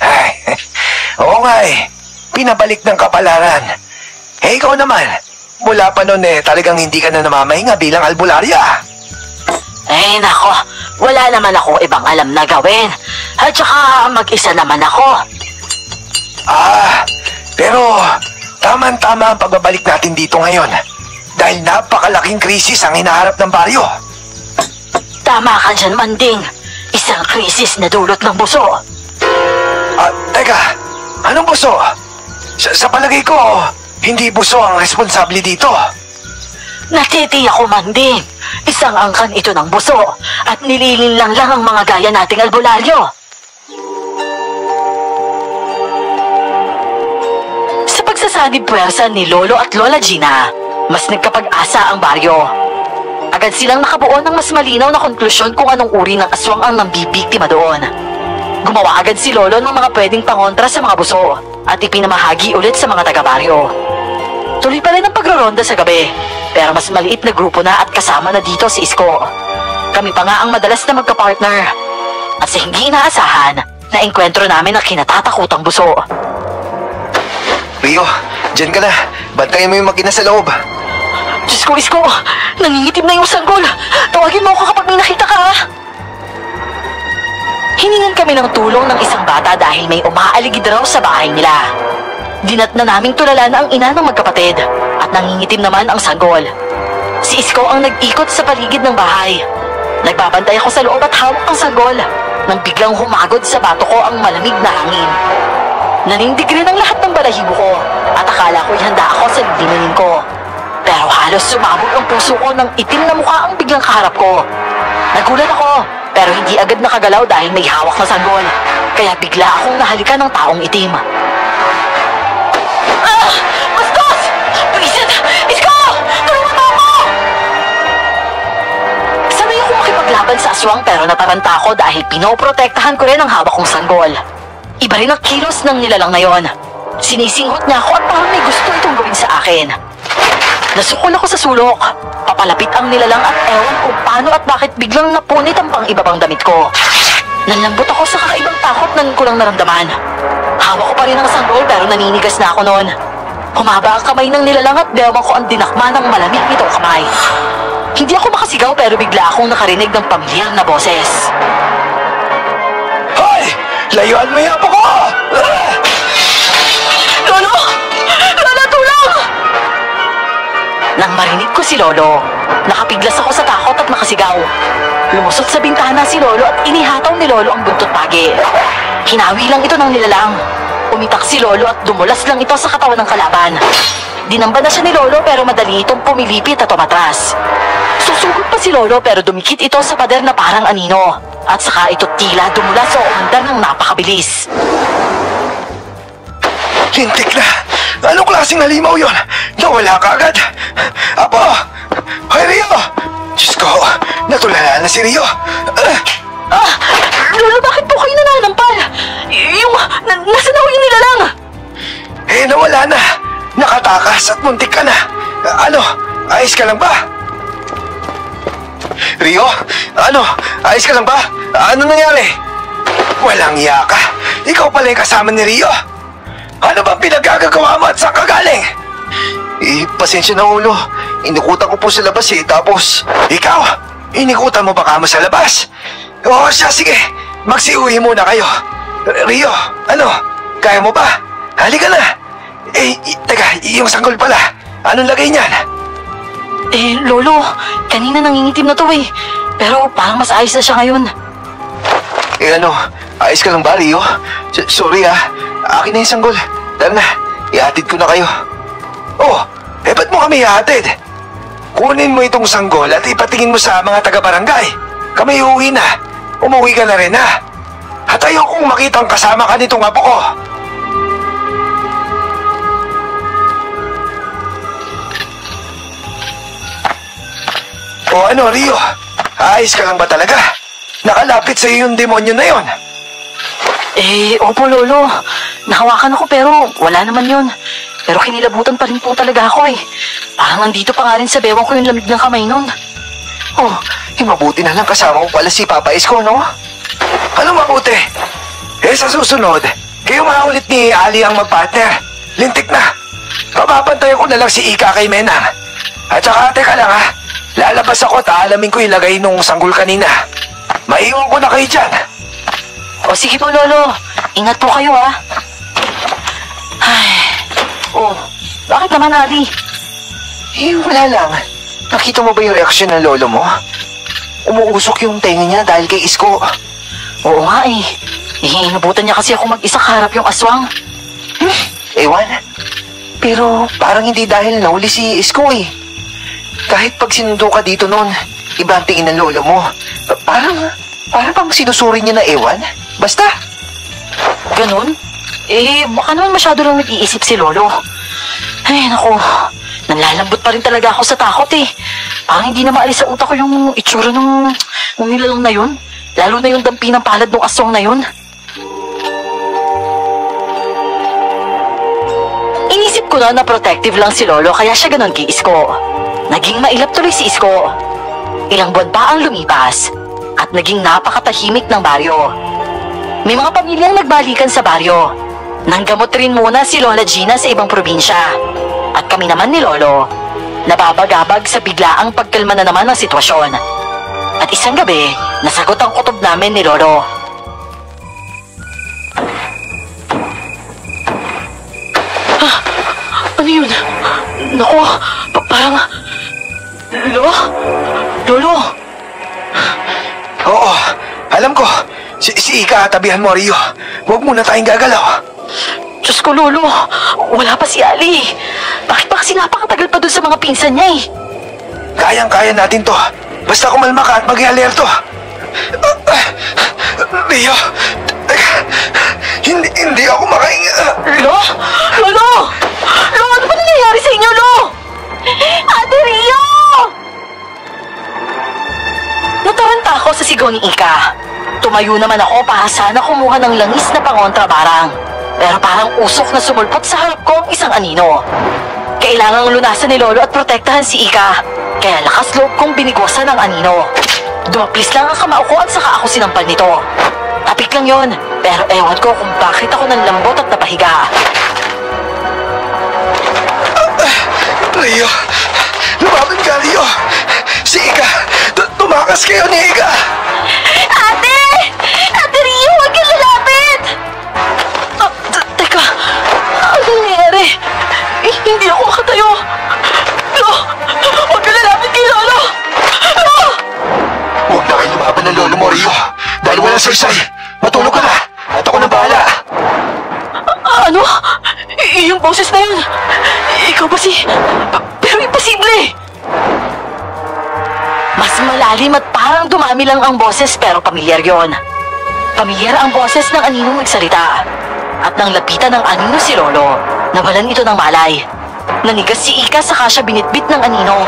Ay, oo nga eh. Pinabalik ng kapalaran. Eh, ikaw naman. Mula pa noon eh, talagang hindi ka na namamahinga bilang albularya. Eh, nako. Wala naman ako ibang alam na gawin. At saka mag-isa naman ako. Pero tama-tama ang pagbabalik natin dito ngayon. Dahil napakalaking krisis ang hinaharap ng baryo. Tama ka dyan, Manding. Isang krisis na dulot ng buso. Teka, anong buso? Sa palagay ko, hindi buso ang responsable dito. Natitiyak ko, Manding. Isang angkan ito ng buso at nililinlang lang ang mga gaya nating albularyo. Sa pagsasanib puwersa ni Lolo at Lola Gina, mas nagkapag-asa ang baryo. Agad silang nakabuo ng mas malinaw na konklusyon kung anong uri ng aswang ang nambibiktima doon. Gumawa agad si Lolo ng mga pwedeng pangontra sa mga buso at ipinamahagi ulit sa mga taga-baryo. Tuloy pa rin ang pagroronda sa gabi, pero mas maliit na grupo na at kasama na dito si Isko. Kami pa nga ang madalas na magka-partner. At sa hindi inaasahan, naengkwentro namin ang kinatatakutang buso. Rio, dyan ka na. Bantayan mo yung makina sa loob. Diyos ko, Isko! Nangingitim na yung sanggol! Tawagin mo ako kapag may nakita ka, ha? Hiningan kami ng tulong ng isang bata dahil may umaaligid raw sa bahay nila. Dinat na naming tulala na ang ina ng magkapatid at nangingitim naman ang sanggol. Si Isko ang nag-ikot sa paligid ng bahay. Nagbabantay ako sa loob at hawak ang sanggol nang biglang humagod sa bato ko ang malamig na hangin. Nanindig rin ang lahat ng balahibo ko at akala ko'y handa ako sa libinganin ko. Pero halos sumabog ang puso ko ng itim na mukha ang biglang kaharap ko. Nagulat ako, pero hindi agad nakagalaw dahil may hawak na sanggol. Kaya bigla akong nahalikan ng taong itim. Bastos! Pwisit! Isko! Tulungan mo ako! Sanay ako makipaglaban sa aswang pero nataranta ako dahil pinoprotektahan ko rin ang hawak kong sanggol. Iba rin ang kilos ng nilalang na yon. Sinisinghot niya ako at parang may gusto itong gawin sa akin. Nasukol ako sa sulok. Papalapit ang nilalang at ewan kung paano at bakit biglang napunit ang pang-ibabang damit ko. Nanlambot ako sa kakaibang takot na ko lang naramdaman. Hawak ko pa rin ang sanggol pero naninigas na ako noon. Humaba ang kamay ng nilalang at bewang ko ang dinakma ng malamig nitong kamay. Hindi ako makasigaw pero bigla akong nakarinig ng pamilyar na boses. Hoy! Layuan mo yung apo ko! Lolo! Nang marinig ko si Lolo, nakapiglas ako sa takot at makasigaw. Lumusot sa bintana si Lolo at inihataw ni Lolo ang buntot pagi. Hinawi lang ito ng nilalang. Umitak si Lolo at dumulas lang ito sa katawan ng kalaban. Dinamba na siya ni Lolo pero madali itong pumilipit at umatras. Susugod pa si Lolo pero dumikit ito sa pader na parang anino. At saka ito tila dumulas o umandar ng napakabilis. Lintik na! Anong klaseng halimaw yun? Nawala ka agad! Apo! Hoy, Rio! Diyos ko, natulala na si Rio! Lolo, bakit po kayo nananampal? Nasaan ako yung nilalang? Nawala na! Nakatakas at muntik ka na! Ayos ka lang ba? Rio? Ayos ka lang ba? Ano nangyari? Walang iya ka! Ikaw pala yung kasama ni Rio! Ano ba pinagagagawa mo at saan ka galing? Pasensya na ulo. Inikutan ko po sa labas tapos... Ikaw? Inikutan mo ba kamo sa labas? Oo siya, sige. Magsiuwi muna kayo. Rio, kaya mo ba? Halika na. Teka, yung sanggol pala. Anong lagay niyan? Lolo, kanina nangingitim na to Pero parang mas ayos na siya ngayon. Ayos ka lang ba, Rio? Sorry akin na yung sanggol. Tara na, ihatid ko na kayo. Ba't mo kami ihatid? Kunin mo itong sanggol at ipatingin mo sa mga taga-barangay. Kami uuwi na. Umuwi ka na rin At ayokong makitang kasama ka nitong apo ko. Rio? Ayos ka lang ba talaga? Nakalapit sa'yo yung demonyo na yon. Opo, Lolo. Nahawakan ako pero wala naman yun. Pero kinilabutan pa rin po talaga ako Parang nandito pa nga rin sa bewang ko yung lamig ng kamay nun. Mabuti na lang kasama mo pala si Papa Isko, no? Ano mabuti? Sa susunod, kayo maulit ni Ali ang magpartner. Lintik na. Papapantayan ko na lang si Ika kay Menang. At saka, teka lang lalabas ako at aalamin ko ilagay nung sanggol kanina. Maiwan ko na kayo dyan. Sige po, Lolo. Ingat po kayo, bakit naman, Ali? Wala lang. Nakita mo ba yung reaksyon ng lolo mo? Umuusok yung tenga niya dahil kay Isko. Oo nga Inabutan niya kasi ako mag-isa kaharap yung aswang. Ewan. Pero parang hindi dahil nahuli si Isko Kahit pag sinundo ka dito noon, iba ang tingin ng lolo mo. Parang pang sinusuri niya na ewan. Basta. Ganon? Baka naman masyado lang nag-iisip si Lolo. Naku. Nanlalambot pa rin talaga ako sa takot Parang hindi na maalis sa utak ko yung itsura ng nilalang na yun. Lalo na yung dampi ng palad ng aswang na yun. Inisip ko na protective lang si Lolo kaya siya ganon kay Isko. Naging mailap tuloy si Isko. Ilang buwan pa ang lumipas at naging napakatahimik ng baryo. May mga pamilyang nagbalikan sa baryo. Nanggamot rin muna si Lola Gina sa ibang probinsya. At kami naman ni Lolo, nababagabag sa biglaang pagkalma na naman ng sitwasyon. At isang gabi, nasagot ang kutob namin ni Lolo. Ano yun? Naku, parang... Lolo? Oo, alam ko. Si Ika, tabihan mo, Rio. Huwag muna tayong gagalaw. Diyos ko, Lolo. Wala pa si Ali. Bakit ba kasi napakatagal pa dun sa mga pinsan niya Kayang-kaya natin to. Basta kumalma ka at mag-i-alerto. Rio, hindi ako makahinga. Lolo? Lolo, ano ba nangyayari sa inyo, Lolo? Ate Rio! Nataranta ako sa sigaw ni Ika. Tumayo naman ako para sana kumuha ng langis na pangontrabarang. Pero parang usok na sumulpot sa harap ko ang isang anino. Kailangang lunasan ni Lolo at protektahan si Ika. Kaya lakas loob kong binigosan ang anino. Dumaplis lang ang kamao ko at saka ako sinampal nito. Tapik lang yon, pero ewan ko kung bakit ako nanlambot at napahiga. Rio, lumaban ka, Rio. Si Ika, tumakas kayo ni Ika. Ate! Ate Rio, huwag kang lalapit! Teka, ano nangyayari? Hindi ako makatayo. Saysay. Matulog ka na. At ako na bahala. Ano? Yung boses na yun. Ikaw ba si... Pero imposible! Mas malalim at parang dumami lang ang boses pero pamilyar yon. Pamilyar ang boses ng aninong nagsalita. At nang lapitan ng anino si Lolo, nawalan ito ng malay. Nanigas si Ika saka siya binitbit ng anino.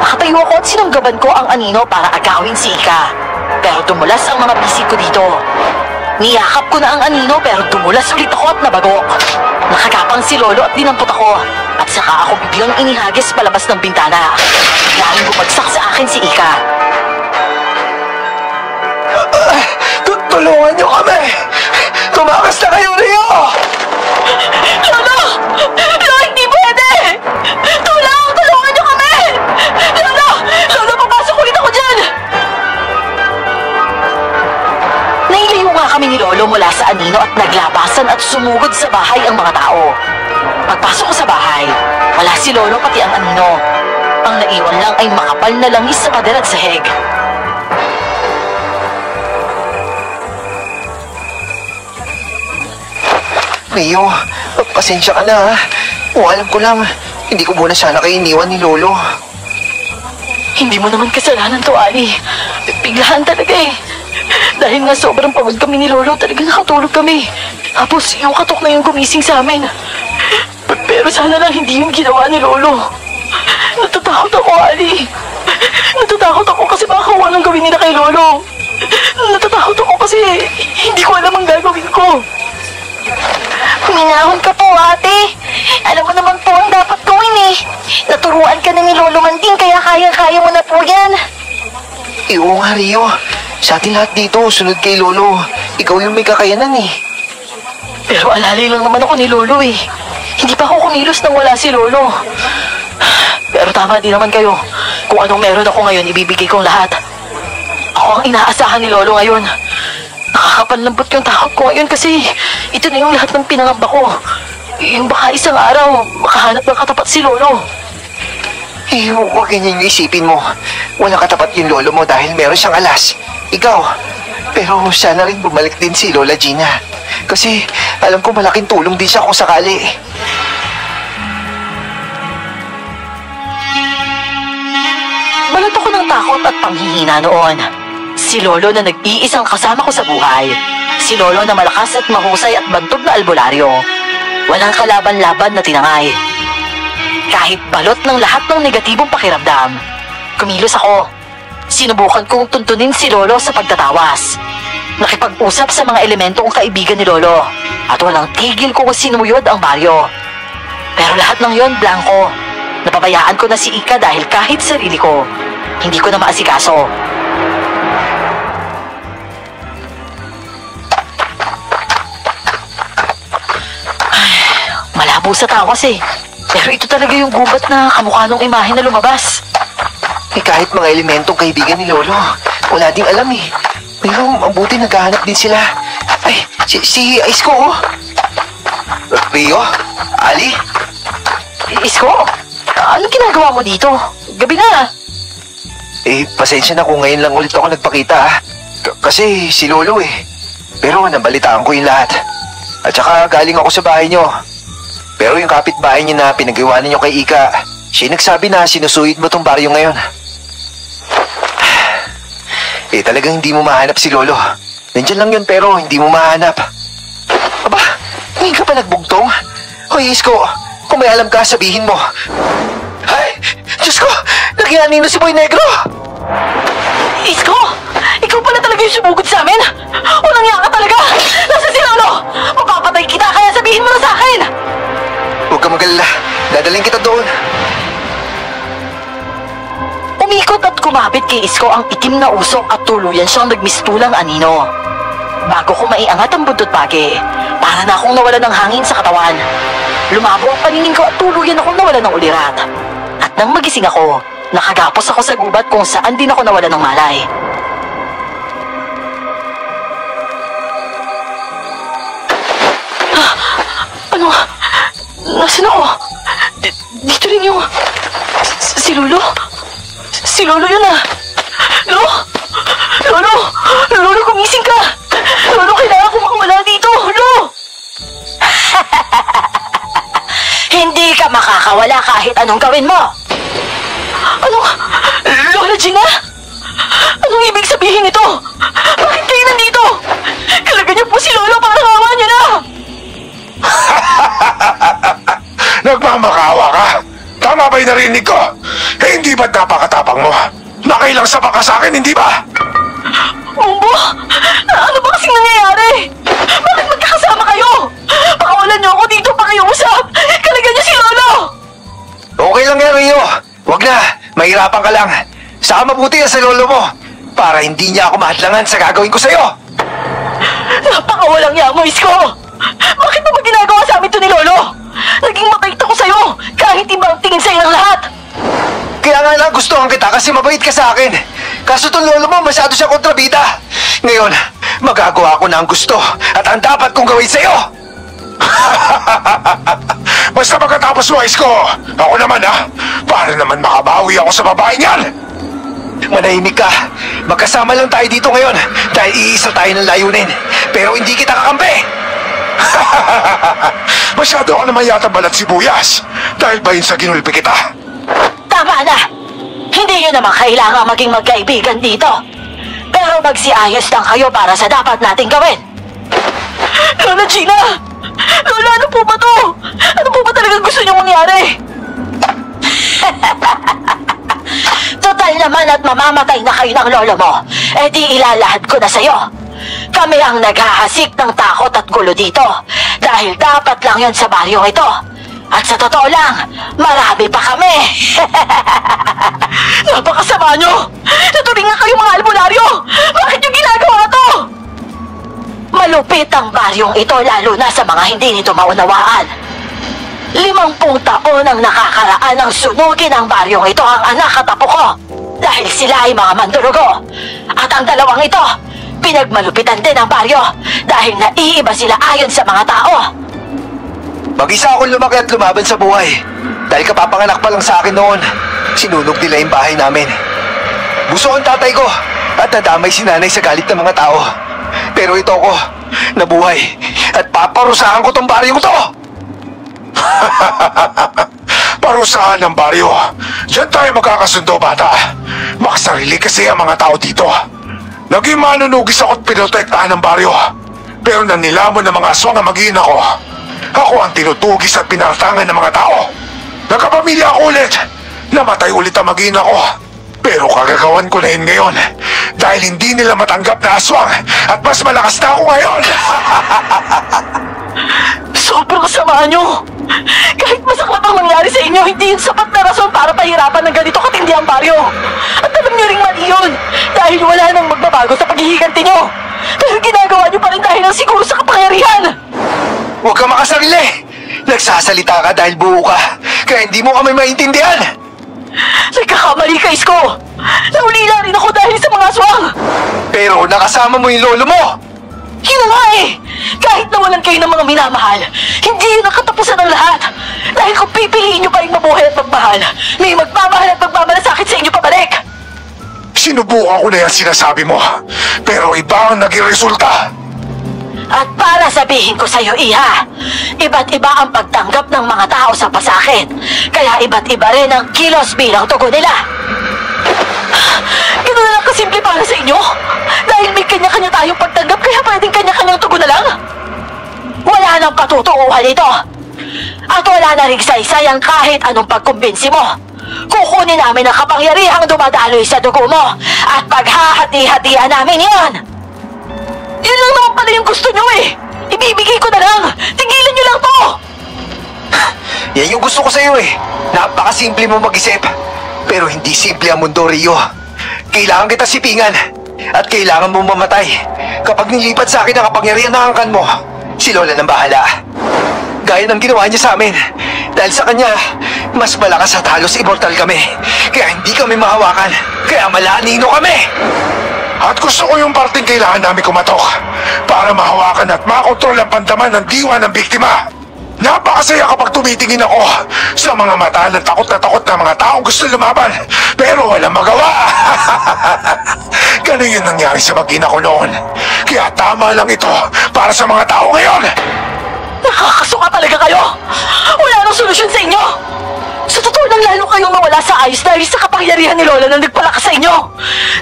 Nakatayo ako at sinunggaban ko ang anino para agawin si Ika. Pero dumulas ang mga bisig ko dito. Niyakap ko na ang anino pero dumulas ulit ako at nabagok. Nakagapang si Lolo at dinampot ako. At saka ako biglang inihagis palabas ng bintana. Biglang bumagsak sa akin si Ika. Tulungan niyo kami! Tumakas na kayo, Rio! Lolo! Lolo, hindi pwede! Tulungan niyo kami! Lolo, papasok ulit ako dyan! Nailayo nga kami ni Lolo mula sa anino at naglabasan at sumugod sa bahay ang mga tao. Pagpasok ko sa bahay, wala si Lolo pati ang anino. Ang naiwan lang ay makapal na langis sa pader at sahig. Rio, pasensya ka na ha. O alam ko lang, hindi ko muna sana kayo iniwan ni Lolo. Hindi mo naman kasalanan to, Ali. Biglaan talaga eh. Dahil nga sobrang pagod kami ni Lolo, talaga nakatulog kami. Tapos yung katok na yung gumising sa amin. Pero sana lang hindi yung ginawa ni Lolo. Natatakot ako, Ali. Natatakot ako kasi baka walang gawin nila kay Lolo. Natatakot ako kasi hindi ko alam ang gagawin ko. Minahon ka po, ate. Alam mo naman po ang dapat gawin eh. Naturuan ka na ni Lolo Manding kaya kaya-kaya mo na po yan. Oo nga, Rio. Sa atin lahat dito, sunod kay Lolo. Ikaw yung may kakayanan eh. Pero alalay lang naman ako ni Lolo eh. Hindi pa ako kumilos nang wala si Lolo. Pero tama din naman kayo. Kung anong meron ako ngayon, ibibigay kong lahat. Ako ang inaasahan ni Lolo ngayon. Nakakapanlambot yung takot ko ngayon kasi ito na yung lahat ng pinangamba ko. Yung baka isang araw, makahanap ng katapat si Lolo. Eh, huwag ganyan yung isipin mo. Walang katapat yung lolo mo dahil meron siyang alas. Ikaw. Pero sana rin bumalik din si Lola Gina. Kasi alam ko malaking tulong din siya kung sakali. Balot ako ng takot at panghihina noon. Si Lolo na nag-iisang kasama ko sa buhay. Si Lolo na malakas at mahusay at bantog na albularyo. Walang kalaban-laban na tinangay. Kahit balot ng lahat ng negatibong pakiramdam, kumilos ako. Sinubukan kong tuntunin si Lolo sa pagtatawas. Nakipag-usap sa mga elementong kaibigan ni Lolo. At walang tigil kung sinumuyod ang baryo. Pero lahat ng yon blanco. Napabayaan ko na si Ika dahil kahit sarili ko, hindi ko na maasikaso. Malabo sa tawas eh. Pero ito talaga yung gubat na kamukha nung imahe na lumabas. Eh kahit mga elementong kaibigan ni Lolo, wala ding alam eh. Pero mabuti naghahanap din sila. Ay, si Isko oh. Rio? Ali? Isko? Anong ginagawa mo dito? Gabi na. Eh, pasensya na kung ngayon lang ulit ako nagpakita ha. Kasi si Lolo eh. Pero nabalitaan ko yung lahat. At saka galing ako sa bahay nyo. Pero yung kapitbahay niyo na pinagawa ninyo kay Ika, siya nagsabi na sinusuit mo tong baryo ngayon. Eh talagang hindi mo mahanap si Lolo. Nandiyan lang yun pero hindi mo mahanap. Aba, ngayon ka pa nagbugtong? Hoy Isko, kung may alam ka sabihin mo. Ay, Diyos ko, nagyanin na si Boy Negro! Isko! Ikaw pala talaga yung sumugod sa amin? Unang yan ka talaga! Nasa si Lolo! Mapapatay kita kaya sabihin mo na sa akin! Huwag ka mag-alala. Dadaling kita doon. Umikot at kumapit kay Isko ang itim na usok at tuluyan siyang nagmistulang anino. Bago ko maiangat ang buntot pagi, para na akong nawala ng hangin sa katawan. Lumabo ang paningin ko at tuluyan akong nawala ng ulirat. At nang magising ako, nakagapos ako sa gubat kung saan din ako nawala ng malay. Ano? Nasaan ako? Dito rin yung... Si Lolo? Si Lolo yun ah! Lolo! Lolo! Lolo, gumising ka! gagawin mo? Anong... Lola Gina? Anong ibig sabihin nito? Bakit kayo nandito? Kalaga niyo po si Lolo para hawa niyo na! Nagmamakawa ka? Tama ba yung narinig ko? Eh, hindi ba't napakatapang mo? Nakailang sapa ka sa akin, hindi ba? Umbo! Ano ba kasing nangyayari? Bakit magkakasama kayo? Pakawalan niyo ako dito pa kayo usap! Kalaga niyo si Lolo! Okay lang yan, Rio. Huwag na. Mahirapan ka lang. Saka mabuti yan sa lolo mo. Para hindi niya ako mahadlangan sa gagawin ko sa'yo. Napakawalang yamoy, Isko! Bakit mo ba ginagawa sa amin to ni Lolo? Naging mabait ako sa'yo kahit ibang tingin sa'yo ang lahat. Kaya nga nagustuhan kita kasi mabait ka sa akin. Kaso tong lolo mo masyado siya kontrabida. Ngayon, magagawa ko na ang gusto at ang dapat kong gawin sa'yo. Basta pagkatapos mo, Isko, ako naman para naman makabawi ako sa babae niyan. Manahimik ka. Magkasama lang tayo dito ngayon dahil iisa tayo ng layunin. Pero hindi kita kakampi. Masyado ka naman yata balat sibuyas dahil ba yun sa ginulpi kita? Tama na! Hindi nyo naman kailangan maging magkaibigan dito. Pero magsiayos lang kayo para sa dapat nating gawin. Lola Gina! Lola, ano po ba to? Ano po ba talagang gusto niyong mangyari? Total naman at mamamatay na kayo ng lolo mo, eh di ilalahad ko na sa'yo. Kami ang naghahasik ng takot at gulo dito dahil dapat lang yon sa baryo ito. At sa totoo lang, marami pa kami. Napakasama niyo! Naturingan kayo mga albularyo! Bakit niyo ginagawa to? Malupit ang baryong ito lalo na sa mga hindi nito maunawaan. 50 taon ang nakakaraan ng sunugin ang baryong ito ang anak at apo ko dahil sila ay mga mandurugo. At ang dalawang ito, pinagmalupitan din ang baryo dahil naiiba sila ayon sa mga tao. Mag-isa akong lumaki at lumaban sa buhay. Dahil kapapanganak pa lang sa akin noon, sinunog nila yung bahay namin. Buso ang tatay ko at nadamay si nanay sa galit ng mga tao. Pero ito ko, nabuhay at paparusahan ko tong baryong to! Parusahan ng baryo. Diyan tayo magkakasundo, bata. Makasarili kasi ang mga tao dito. Naging manunugis ako at pinotektahan ng baryo. Pero nanilamon ng mga aswang ang mag-iina ko. Ako ang tinutugis at pinartangan ng mga tao. Nagkapamilya ako ulit. Namatay ulit ang mag-iina ko. Pero kagagawan ko na yun ngayon. Dahil hindi nila matanggap na aswang at mas malakas na ako ngayon. Sobrang sama niyo! Kahit masaklap ang mangyari sa inyo, hindi yun sapat na rason para pahirapan ng ganito katindi ang baryo. At alam niyo ring mali yun, dahil wala nang magbabago sa paghihiganti niyo. Pero ginagawa niyo pa rin dahil lang siguro sa kapangyarihan. Huwag ka makasarili! Nagsasalita ka dahil buo ka, kaya hindi mo kami maintindihan! Nagkakamali ka, Isko! Naulila rin ako dahil sa mga aswang! Pero nakasama mo yung lolo mo! Yun na nga eh! Kahit nawalan kayo ng mga minamahal, hindi yun ang katapusan ng lahat. Dahil kung pipiliin nyo pa rin mabuhay at magmahal, may magmamahal at magmamalasakit sa inyo pabalik. Sinubukan ko na yan sinasabi mo. Pero iba ang naging resulta. At para sabihin ko sa'yo, Iha, iba't iba ang pagtanggap ng mga tao sa pasakit. Kaya iba't iba rin ang kilos bilang tugon nila. Ganun na lang kasimple para sa inyo? Dahil may kanya-kanya tayong pagtanggap, kaya pwedeng kanya-kanyang tugon na lang? Wala nang katutuuhan ito. At wala na ring saysayang kahit anong pagkumbinsi mo. Kukunin namin ang kapangyarihang dumadaloy sa dugo mo at paghahati-hatian namin yon. Yun lang naman pala yung gusto nyo eh! Ibibigay ko na lang! Tigilan nyo lang to! Yan yung gusto ko sa'yo eh. Napakasimple mo mag-isip. Pero hindi simple ang mundo, Rio. Kailangan kita sipingan. At kailangan mo mamatay. Kapag nilipat sa akin ang kapangyarihan ng angkan mo, si Lola nang bahala. Gaya ng ginawa niya sa amin. Dahil sa kanya, mas malakas at halos immortal kami. Kaya hindi kami mahawakan. Kaya malanino kami! At gusto ko yung parting kailangan namin kumatok para mahawakan at makontrol ang pandaman ng diwa ng biktima. Napakasaya kapag tumitingin ako sa mga mata ng takot na mga taong gusto lumaban pero walang magawa. Ganun yung nangyari sa mag-ina ko noon. Kaya tama lang ito para sa mga tao ngayon. Nakakasuka talaga kayo! Wala nang solusyon sa inyo! Sa totoo lang lalo kayong nawala sa ayos dahil sa kapangyarihan ni Lola na nagpalakas sa inyo.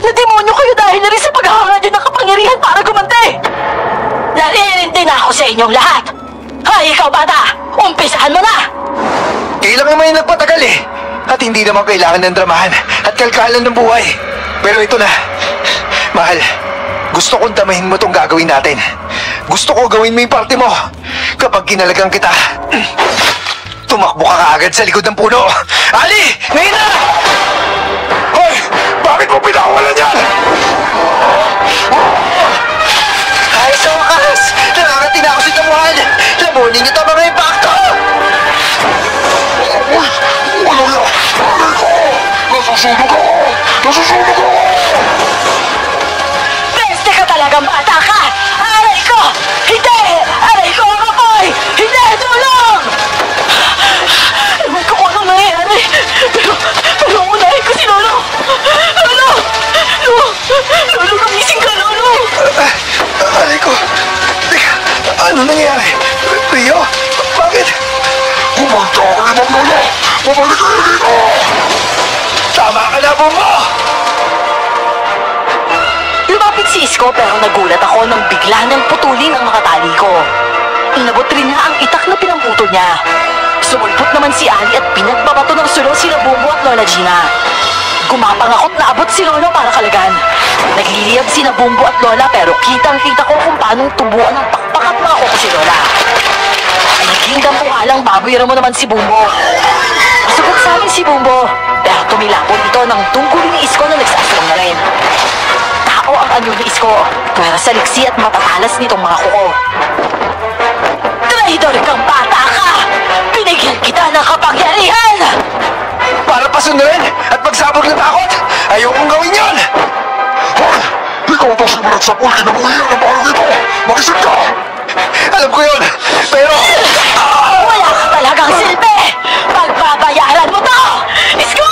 Nademonyo kayo dahil na rin sa paghahangad nyo ng kapangyarihan para gumante. Naririndi na ako sa inyong lahat. Hay, ikaw bata, umpisahan mo na! Kailangan naman yung nagpatagal eh. At hindi naman kailangan ng dramahan at kalkalan ng buhay. Pero ito na. Mahal, gusto kong damahin mo tong gagawin natin. Gusto ko gawin mo yung parte mo. Kapag kinalagang kita, tumakbo ka kaagad sa likod ng puno. Ali! Ngayon na! Hoy! Bakit mo pinakawalan yan? Ay, sa wakas! Nakakatina ako sa damuhan! Lamunin niyo ito mga impacto! Wala na! Nasusunog ako! Nasusunog ako! Peste ka talagang bata ka! Aray ko! Hindi! Aray ko ang apoy! Hindi! Tulong! Ewan ko kung anong nangyayari. Pero unahin ko si Lolo! Lolo! Lolo, gumising ka, Lolo! Aray ko! Teka, ano nangyayari? Rio? Bakit? Kumanta ka naman, Lola! Bumalik kayo dito! Tama ka na, Bumbo! Lumapit si Isko pero nagulat ako nang bigla niyang putulin ang mga tali ko. Inabot rin niya ang itak na pinamputol niya. Sumulpot naman si Ali at pinagbabato ng sulo sila Bumbo at Lola Gina. Gumapang ako't naabot si Lolo para kalagan. Nagliliyab sina Bumbo at Lola pero kitang-kita ko kung paanong tubuan ng pakpak at mga ko si Lola. Naging dampuhalang baboy mo naman si Bumbo. Masugot sa amin si Bumbo pero tumilapon ito ng tungkulin ni Isko na nagsasawang na rin. Tao ang anyo ni Isko, pero sa liksi at matatalas nitong mga kuko. Traidor kang bata ka! Binigyan kita ng kapangyarihan! Para pasundan at magsabog ng takot! Ayokong gawin yon! Hoy! Ikaw ang simulat sa pool! Kinabuhiyan ang baro dito! Makisip ka! Alam ko yon! Pero... Wala ka talagang silbi! Pagbabayaran mo to! Isko!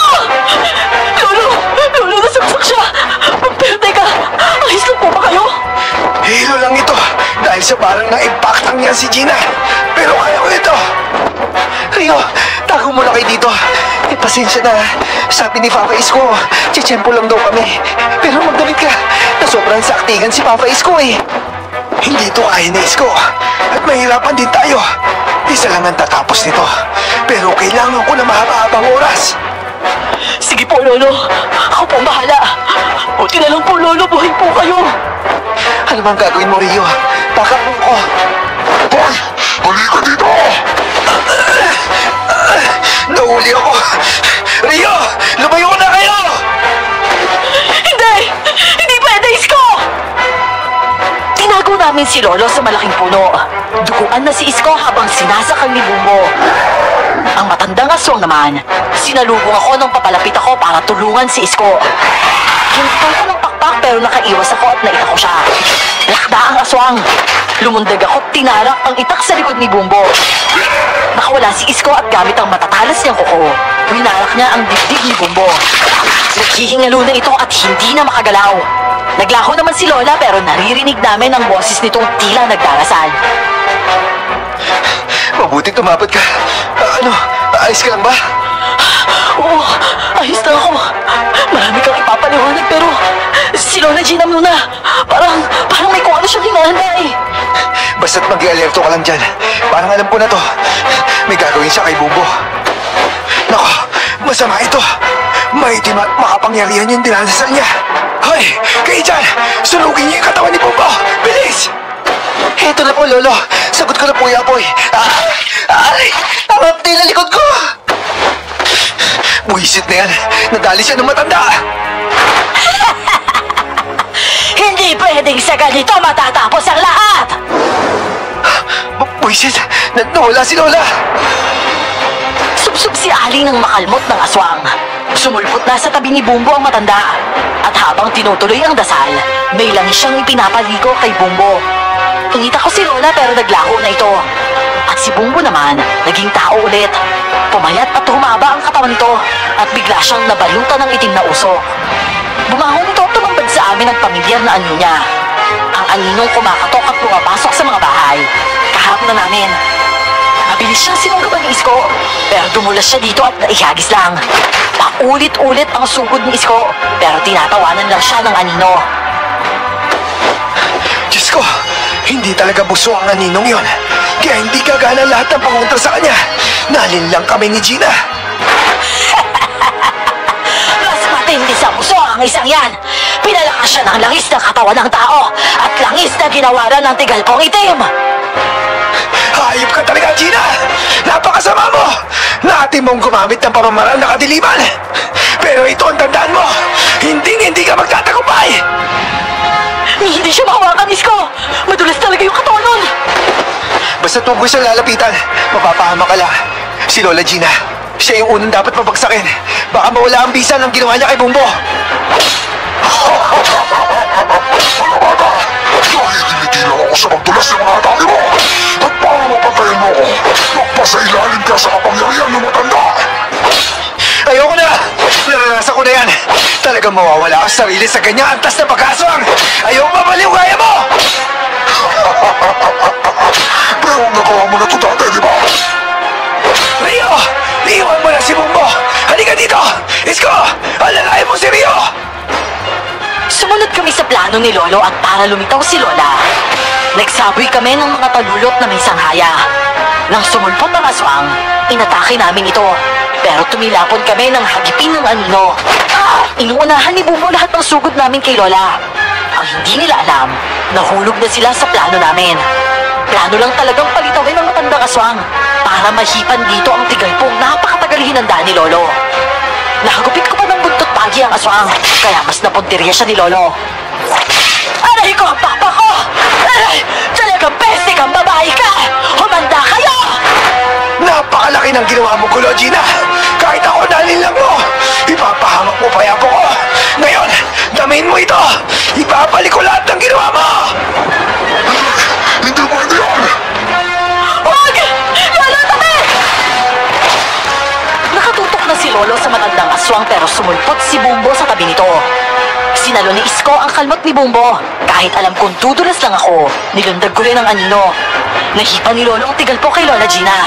Lolo, nasaksak siya! Pero teka, ayos lang po ba kayo? Hilo lang ito dahil sa parang na-impactang niya si Gina. Pero kaya ko ito. Rio, tago mo na kayo dito. Eh, pasensya na. Sabi ni Papa Isko, tsitsempo lang daw kami. Pero magdamit ka na sobrang saktingan si Papa Isko eh. Hindi ito kaya ni Isko. At mahirapan din tayo. Isa lang ang tatapos nito. Pero kailangan ko na mahaba-habang oras. Sige po, Lolo. Ako po ang bahala. Buti na lang po, Lolo. Buhay po kayo. Ano bang gagawin mo, Rio? Backup mo ko. Hoy! Halika dito! Nahuli ako! Rio! Lumayo na kayo! Hindi! Hindi pwede, Isko! Tinago namin si Lolo sa malaking puno. Duguan na si Isko habang sinasakal ni Bumbo. Ang matandang aswang naman, sinalubong ako nang papalapit ako para tulungan si Isko. Hinto ko ng pakpak pero nakaiwas ako at naita ko siya. Lakda ang aswang. Lumundag ako at tinarak ang itak sa likod ni Bumbo. Nakawala si Isko at gamit ang matatalas niyang kuko. Winarak niya ang dibdib ni Bumbo. Naghihingalo na ito at hindi na makagalaw. Naglaho naman si Lola pero naririnig namin ang boses nitong tila nagdarasal. Mabuti tumapat ka. Ayos ka lang ba? Oo, ayos na ako. Marami kang ipapaliwanag pero si Lola Gina muna. Parang may kung ano siyang hinahanda eh. Basta't mag-i-alerto ka lang dyan. Parang alam ko na to. May gagawin siya kay Bumbo. Nako, masama ito. Maitim at makapangyarihan yung dinadasal niya. Hoy, kayo dyan! Sunugin niyo yung katawan ni Bumbo! Bilis! Eto na po, Lolo. Sagot ko na po, Yapoy. Ay! Ang hapti na likod ko! Buisit na yan. Nadali siya ng matanda. Hindi pwedeng sa ganito matatapos ang lahat! Buisit! Nawala si Lola! Subsub si Ali ng makalmot ng aswang. Sumulpot na sa tabi ni Bumbo ang matanda. At habang tinutuloy ang dasal, may langis siyang ipinapaligo kay Bumbo. Inita ko si Lola pero naglaho na ito. At si Bumbo naman, naging tao ulit. Pumayat at humaba ang katawan nito at bigla siyang nabalutan ng itim na usok. Bumangon ito at tumambad sa amin ang pamilyar na anyo niya. Ang aninong kumakatok at pumapasok sa mga bahay. Kaharap na namin. Mabilis siyang sinunggaban ni Isko, pero dumulas siya dito at naihagis lang. Paulit-ulit ang sugod ni Isko, pero tinatawanan lang siya ng anino. Diyos ko, hindi talaga buso ang aninong yon. Kaya hindi gagana lahat ng pangunta sa kanya. Nalin lang kami ni Gina. Mas matindi sa buso ang isang yan. Pinalakas siya ng langis ng katawan ng tao at langis na ginawaran ng tigalpong itim. Hayop ka talaga, Gina! Napakasama mo! Nati mong gumamit ng pamamaraan na kadiliman. Pero ito ang tandaan mo, hindi ka magtatagumpay! Hindi siya mahawakan, Isko! Madulas talaga yung katawan nun! Basta tugoy sa lalapitan, mapapahama ka lang. Si Lola Gina, siya yung unang dapat mabagsakin. Baka mawala ang bisa ng ginawa niya kay Bumbo. Dahil tinitilaw ako sa magdulas ng mga atake mo. At para mapatayin mo ako, magpasailalim ka sa kapangyarihan ng matanda. Ayoko na! Naranasan ko na yan. Talagang mawawala ka sa sarili sa ganyang antas na pag-aswang. Ayoko mabaliw kaya mo! Pero nagawa mo na ito dati, di ba? Rio! Iiwan mo na si Bumbo! Halika dito! Isko! Alalayan mo si Rio! Sumunod kami sa plano ni Lolo at para lumitaw si Lola. Nagsaboy kami ng mga talulot na may sanghaya. Nang sumulpot ang aswang, inatake namin ito. Pero tumilapon kami ng hagipin ng anino. Inuunahan ni Bumbo lahat ng sugod namin kay Lola. Ang hindi nila alam, nahulog na sila sa plano namin. Plano lang talagang palitawin ng matandang aswang para mahipan dito ang tigalpong napakatagal hinanda ni Lolo. Nahagupit ko pa ng buntot pagi ang aswang, kaya mas napuntirya siya ni Lolo. Aray ko ang papa ko! Aray! Talagang peste kang babae ka! Humanda kayo! Napakalaki ng ginawa mo, Kulo Gina! Kahit ako nalin lang mo! Ipapahamak mo payapo ko! Ngayon, damain mo ito! Ibabalik ko lahat ng ginawa mo! Hindi pwede yan! Huwag! Lolo, tabi! Nakatutok na si Lolo sa matandang aswang pero sumulpot si Bumbo sa tabi nito. Sinalo ni Isko ang kalmot ni Bumbo. Kahit alam kong dudulas lang ako, nilundag ko rin ang anino. Nahipa ni Lolo ang tigal po kay Lola Gina.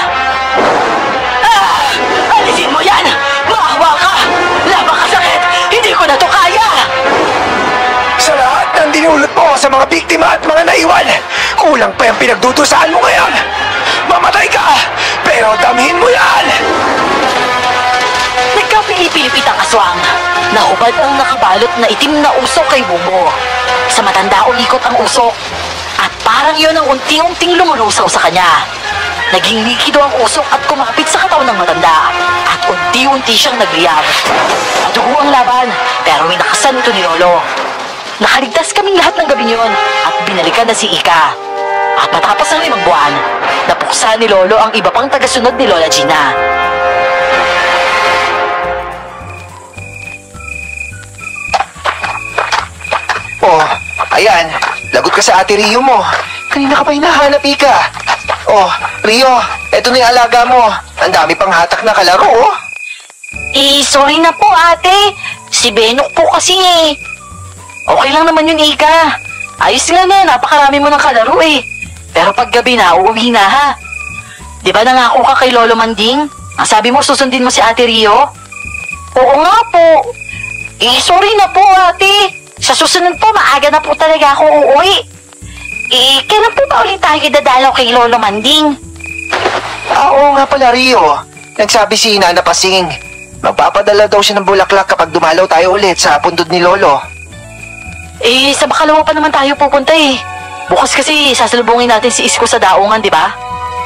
Alisin mo yan! Maawa ka! Labang ka sakit! Hindi ko na to kaya! Sa lahat ng dinulot mo sa mga biktima at mga naiwan, kulang pa yung pinagdudusaan mo ngayon! Mamatay ka! Pero damhin mo yan! Nagkapilipilipit ang aswang. Nahubad ang nakabalot na itim na usok kay Bumbo. Sa matanda ulikot ang usok. At parang yun ang unti-unting lumulusaw sa kanya. Naging likido ang usok at kumapit sa katawan ng matanda. At unti-unti siyang nagliyab. Madugo ang laban, pero winakasan ito ni Lolo. Nakaligtas kaming lahat ng gabi yun at binalikan na si Ika. At matapos ng 5 buwan, napuksa ni Lolo ang iba pang tagasunod ni Lola Gina. Oh, ayan. Lagot ka sa ate Rio mo. Kanina ka pa hinahanap, Ika. Oh, Rio, eto na yung alaga mo. Ang dami pang hatak na kalaro, oh. Sorry na po, ate. Si Benok po kasi eh. Okay lang naman yun, Ika. Ayos nga na, napakarami mo ng kalaro eh. Pero pag gabi na, uuwi na ha. Di ba nangako ka kay Lolo Manding? Ang sabi mo, susundin mo si Ate Rio? Oo nga po. Sorry na po, ate. Sa susunod po, maaga na po talaga ako uuwi. Kailan po ba ulit tayo dadalaw kay Lolo Manding? Oo nga pala, Rio. Nagsabi si Nana Pasing. Magpapadala daw siya ng bulaklak kapag dumalaw tayo ulit sa pundod ni Lolo. Sa Bacalawa pa naman tayo pupunta eh. Bukas kasi sasalubungin natin si Isko sa daungan, di ba?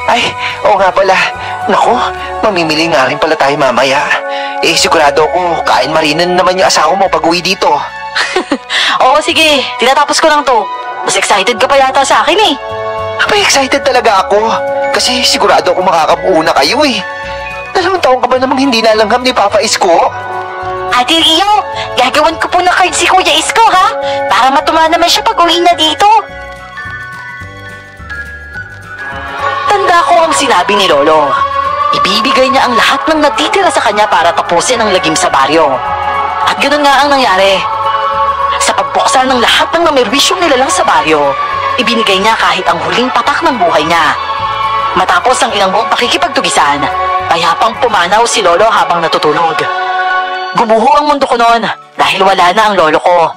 Ay, oo nga pala. Naku, mamimili nga rin pala tayo mamaya. Sigurado ako, kain marinan naman yung asawa mo pag uwi dito. Oo, sige. Tinatapos ko lang to. Mas excited ka pa yata sa akin eh. Abay, excited talaga ako. Kasi sigurado ako makakabuo na kayo eh. 2 taon ka ba namang hindi nalangham ni Papa Isko? Ate Rio, gagawan ko po na card si Kuya Isko ha? Para matuma naman siya pag uwi na dito. Tanda ko ang sinabi ni Lolo. Ibibigay niya ang lahat ng natitira sa kanya para tapusin ang lagim sa baryo. At ganoon nga ang nangyari. Sa pagbuksan ng lahat ng namerwisyong nilalang sa baryo, ibinigay niya kahit ang huling patak ng buhay niya. Matapos ang ilang buong pakikipagtugisan, payapang pumanaw si Lolo habang natutulog. Gumuho ang mundo ko noon dahil wala na ang lolo ko.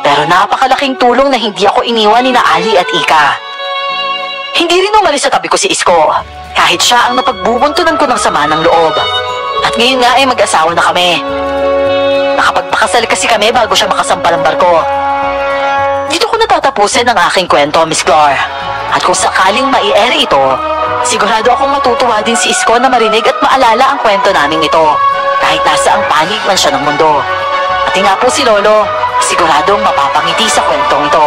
Pero napakalaking tulong na hindi ako iniwan ni na Ali at Ika. Hindi rin umalis sa tabi ko si Isko, kahit siya ang napagbubuntunan ko ng sama ng loob. At ngayon nga ay mag-asawa na kami. Nakapagpakasal kasi kami bago siya makasampal ng barko. Dito ko natatapusin ang aking kwento, Miss Glor. At kung sakaling mai-ere ito, sigurado akong matutuwa din si Isko na marinig at maalala ang kwento naming ito, kahit nasa ang panig man siya ng mundo. Pati nga po si Lolo, siguradong mapapangiti sa kwentong ito.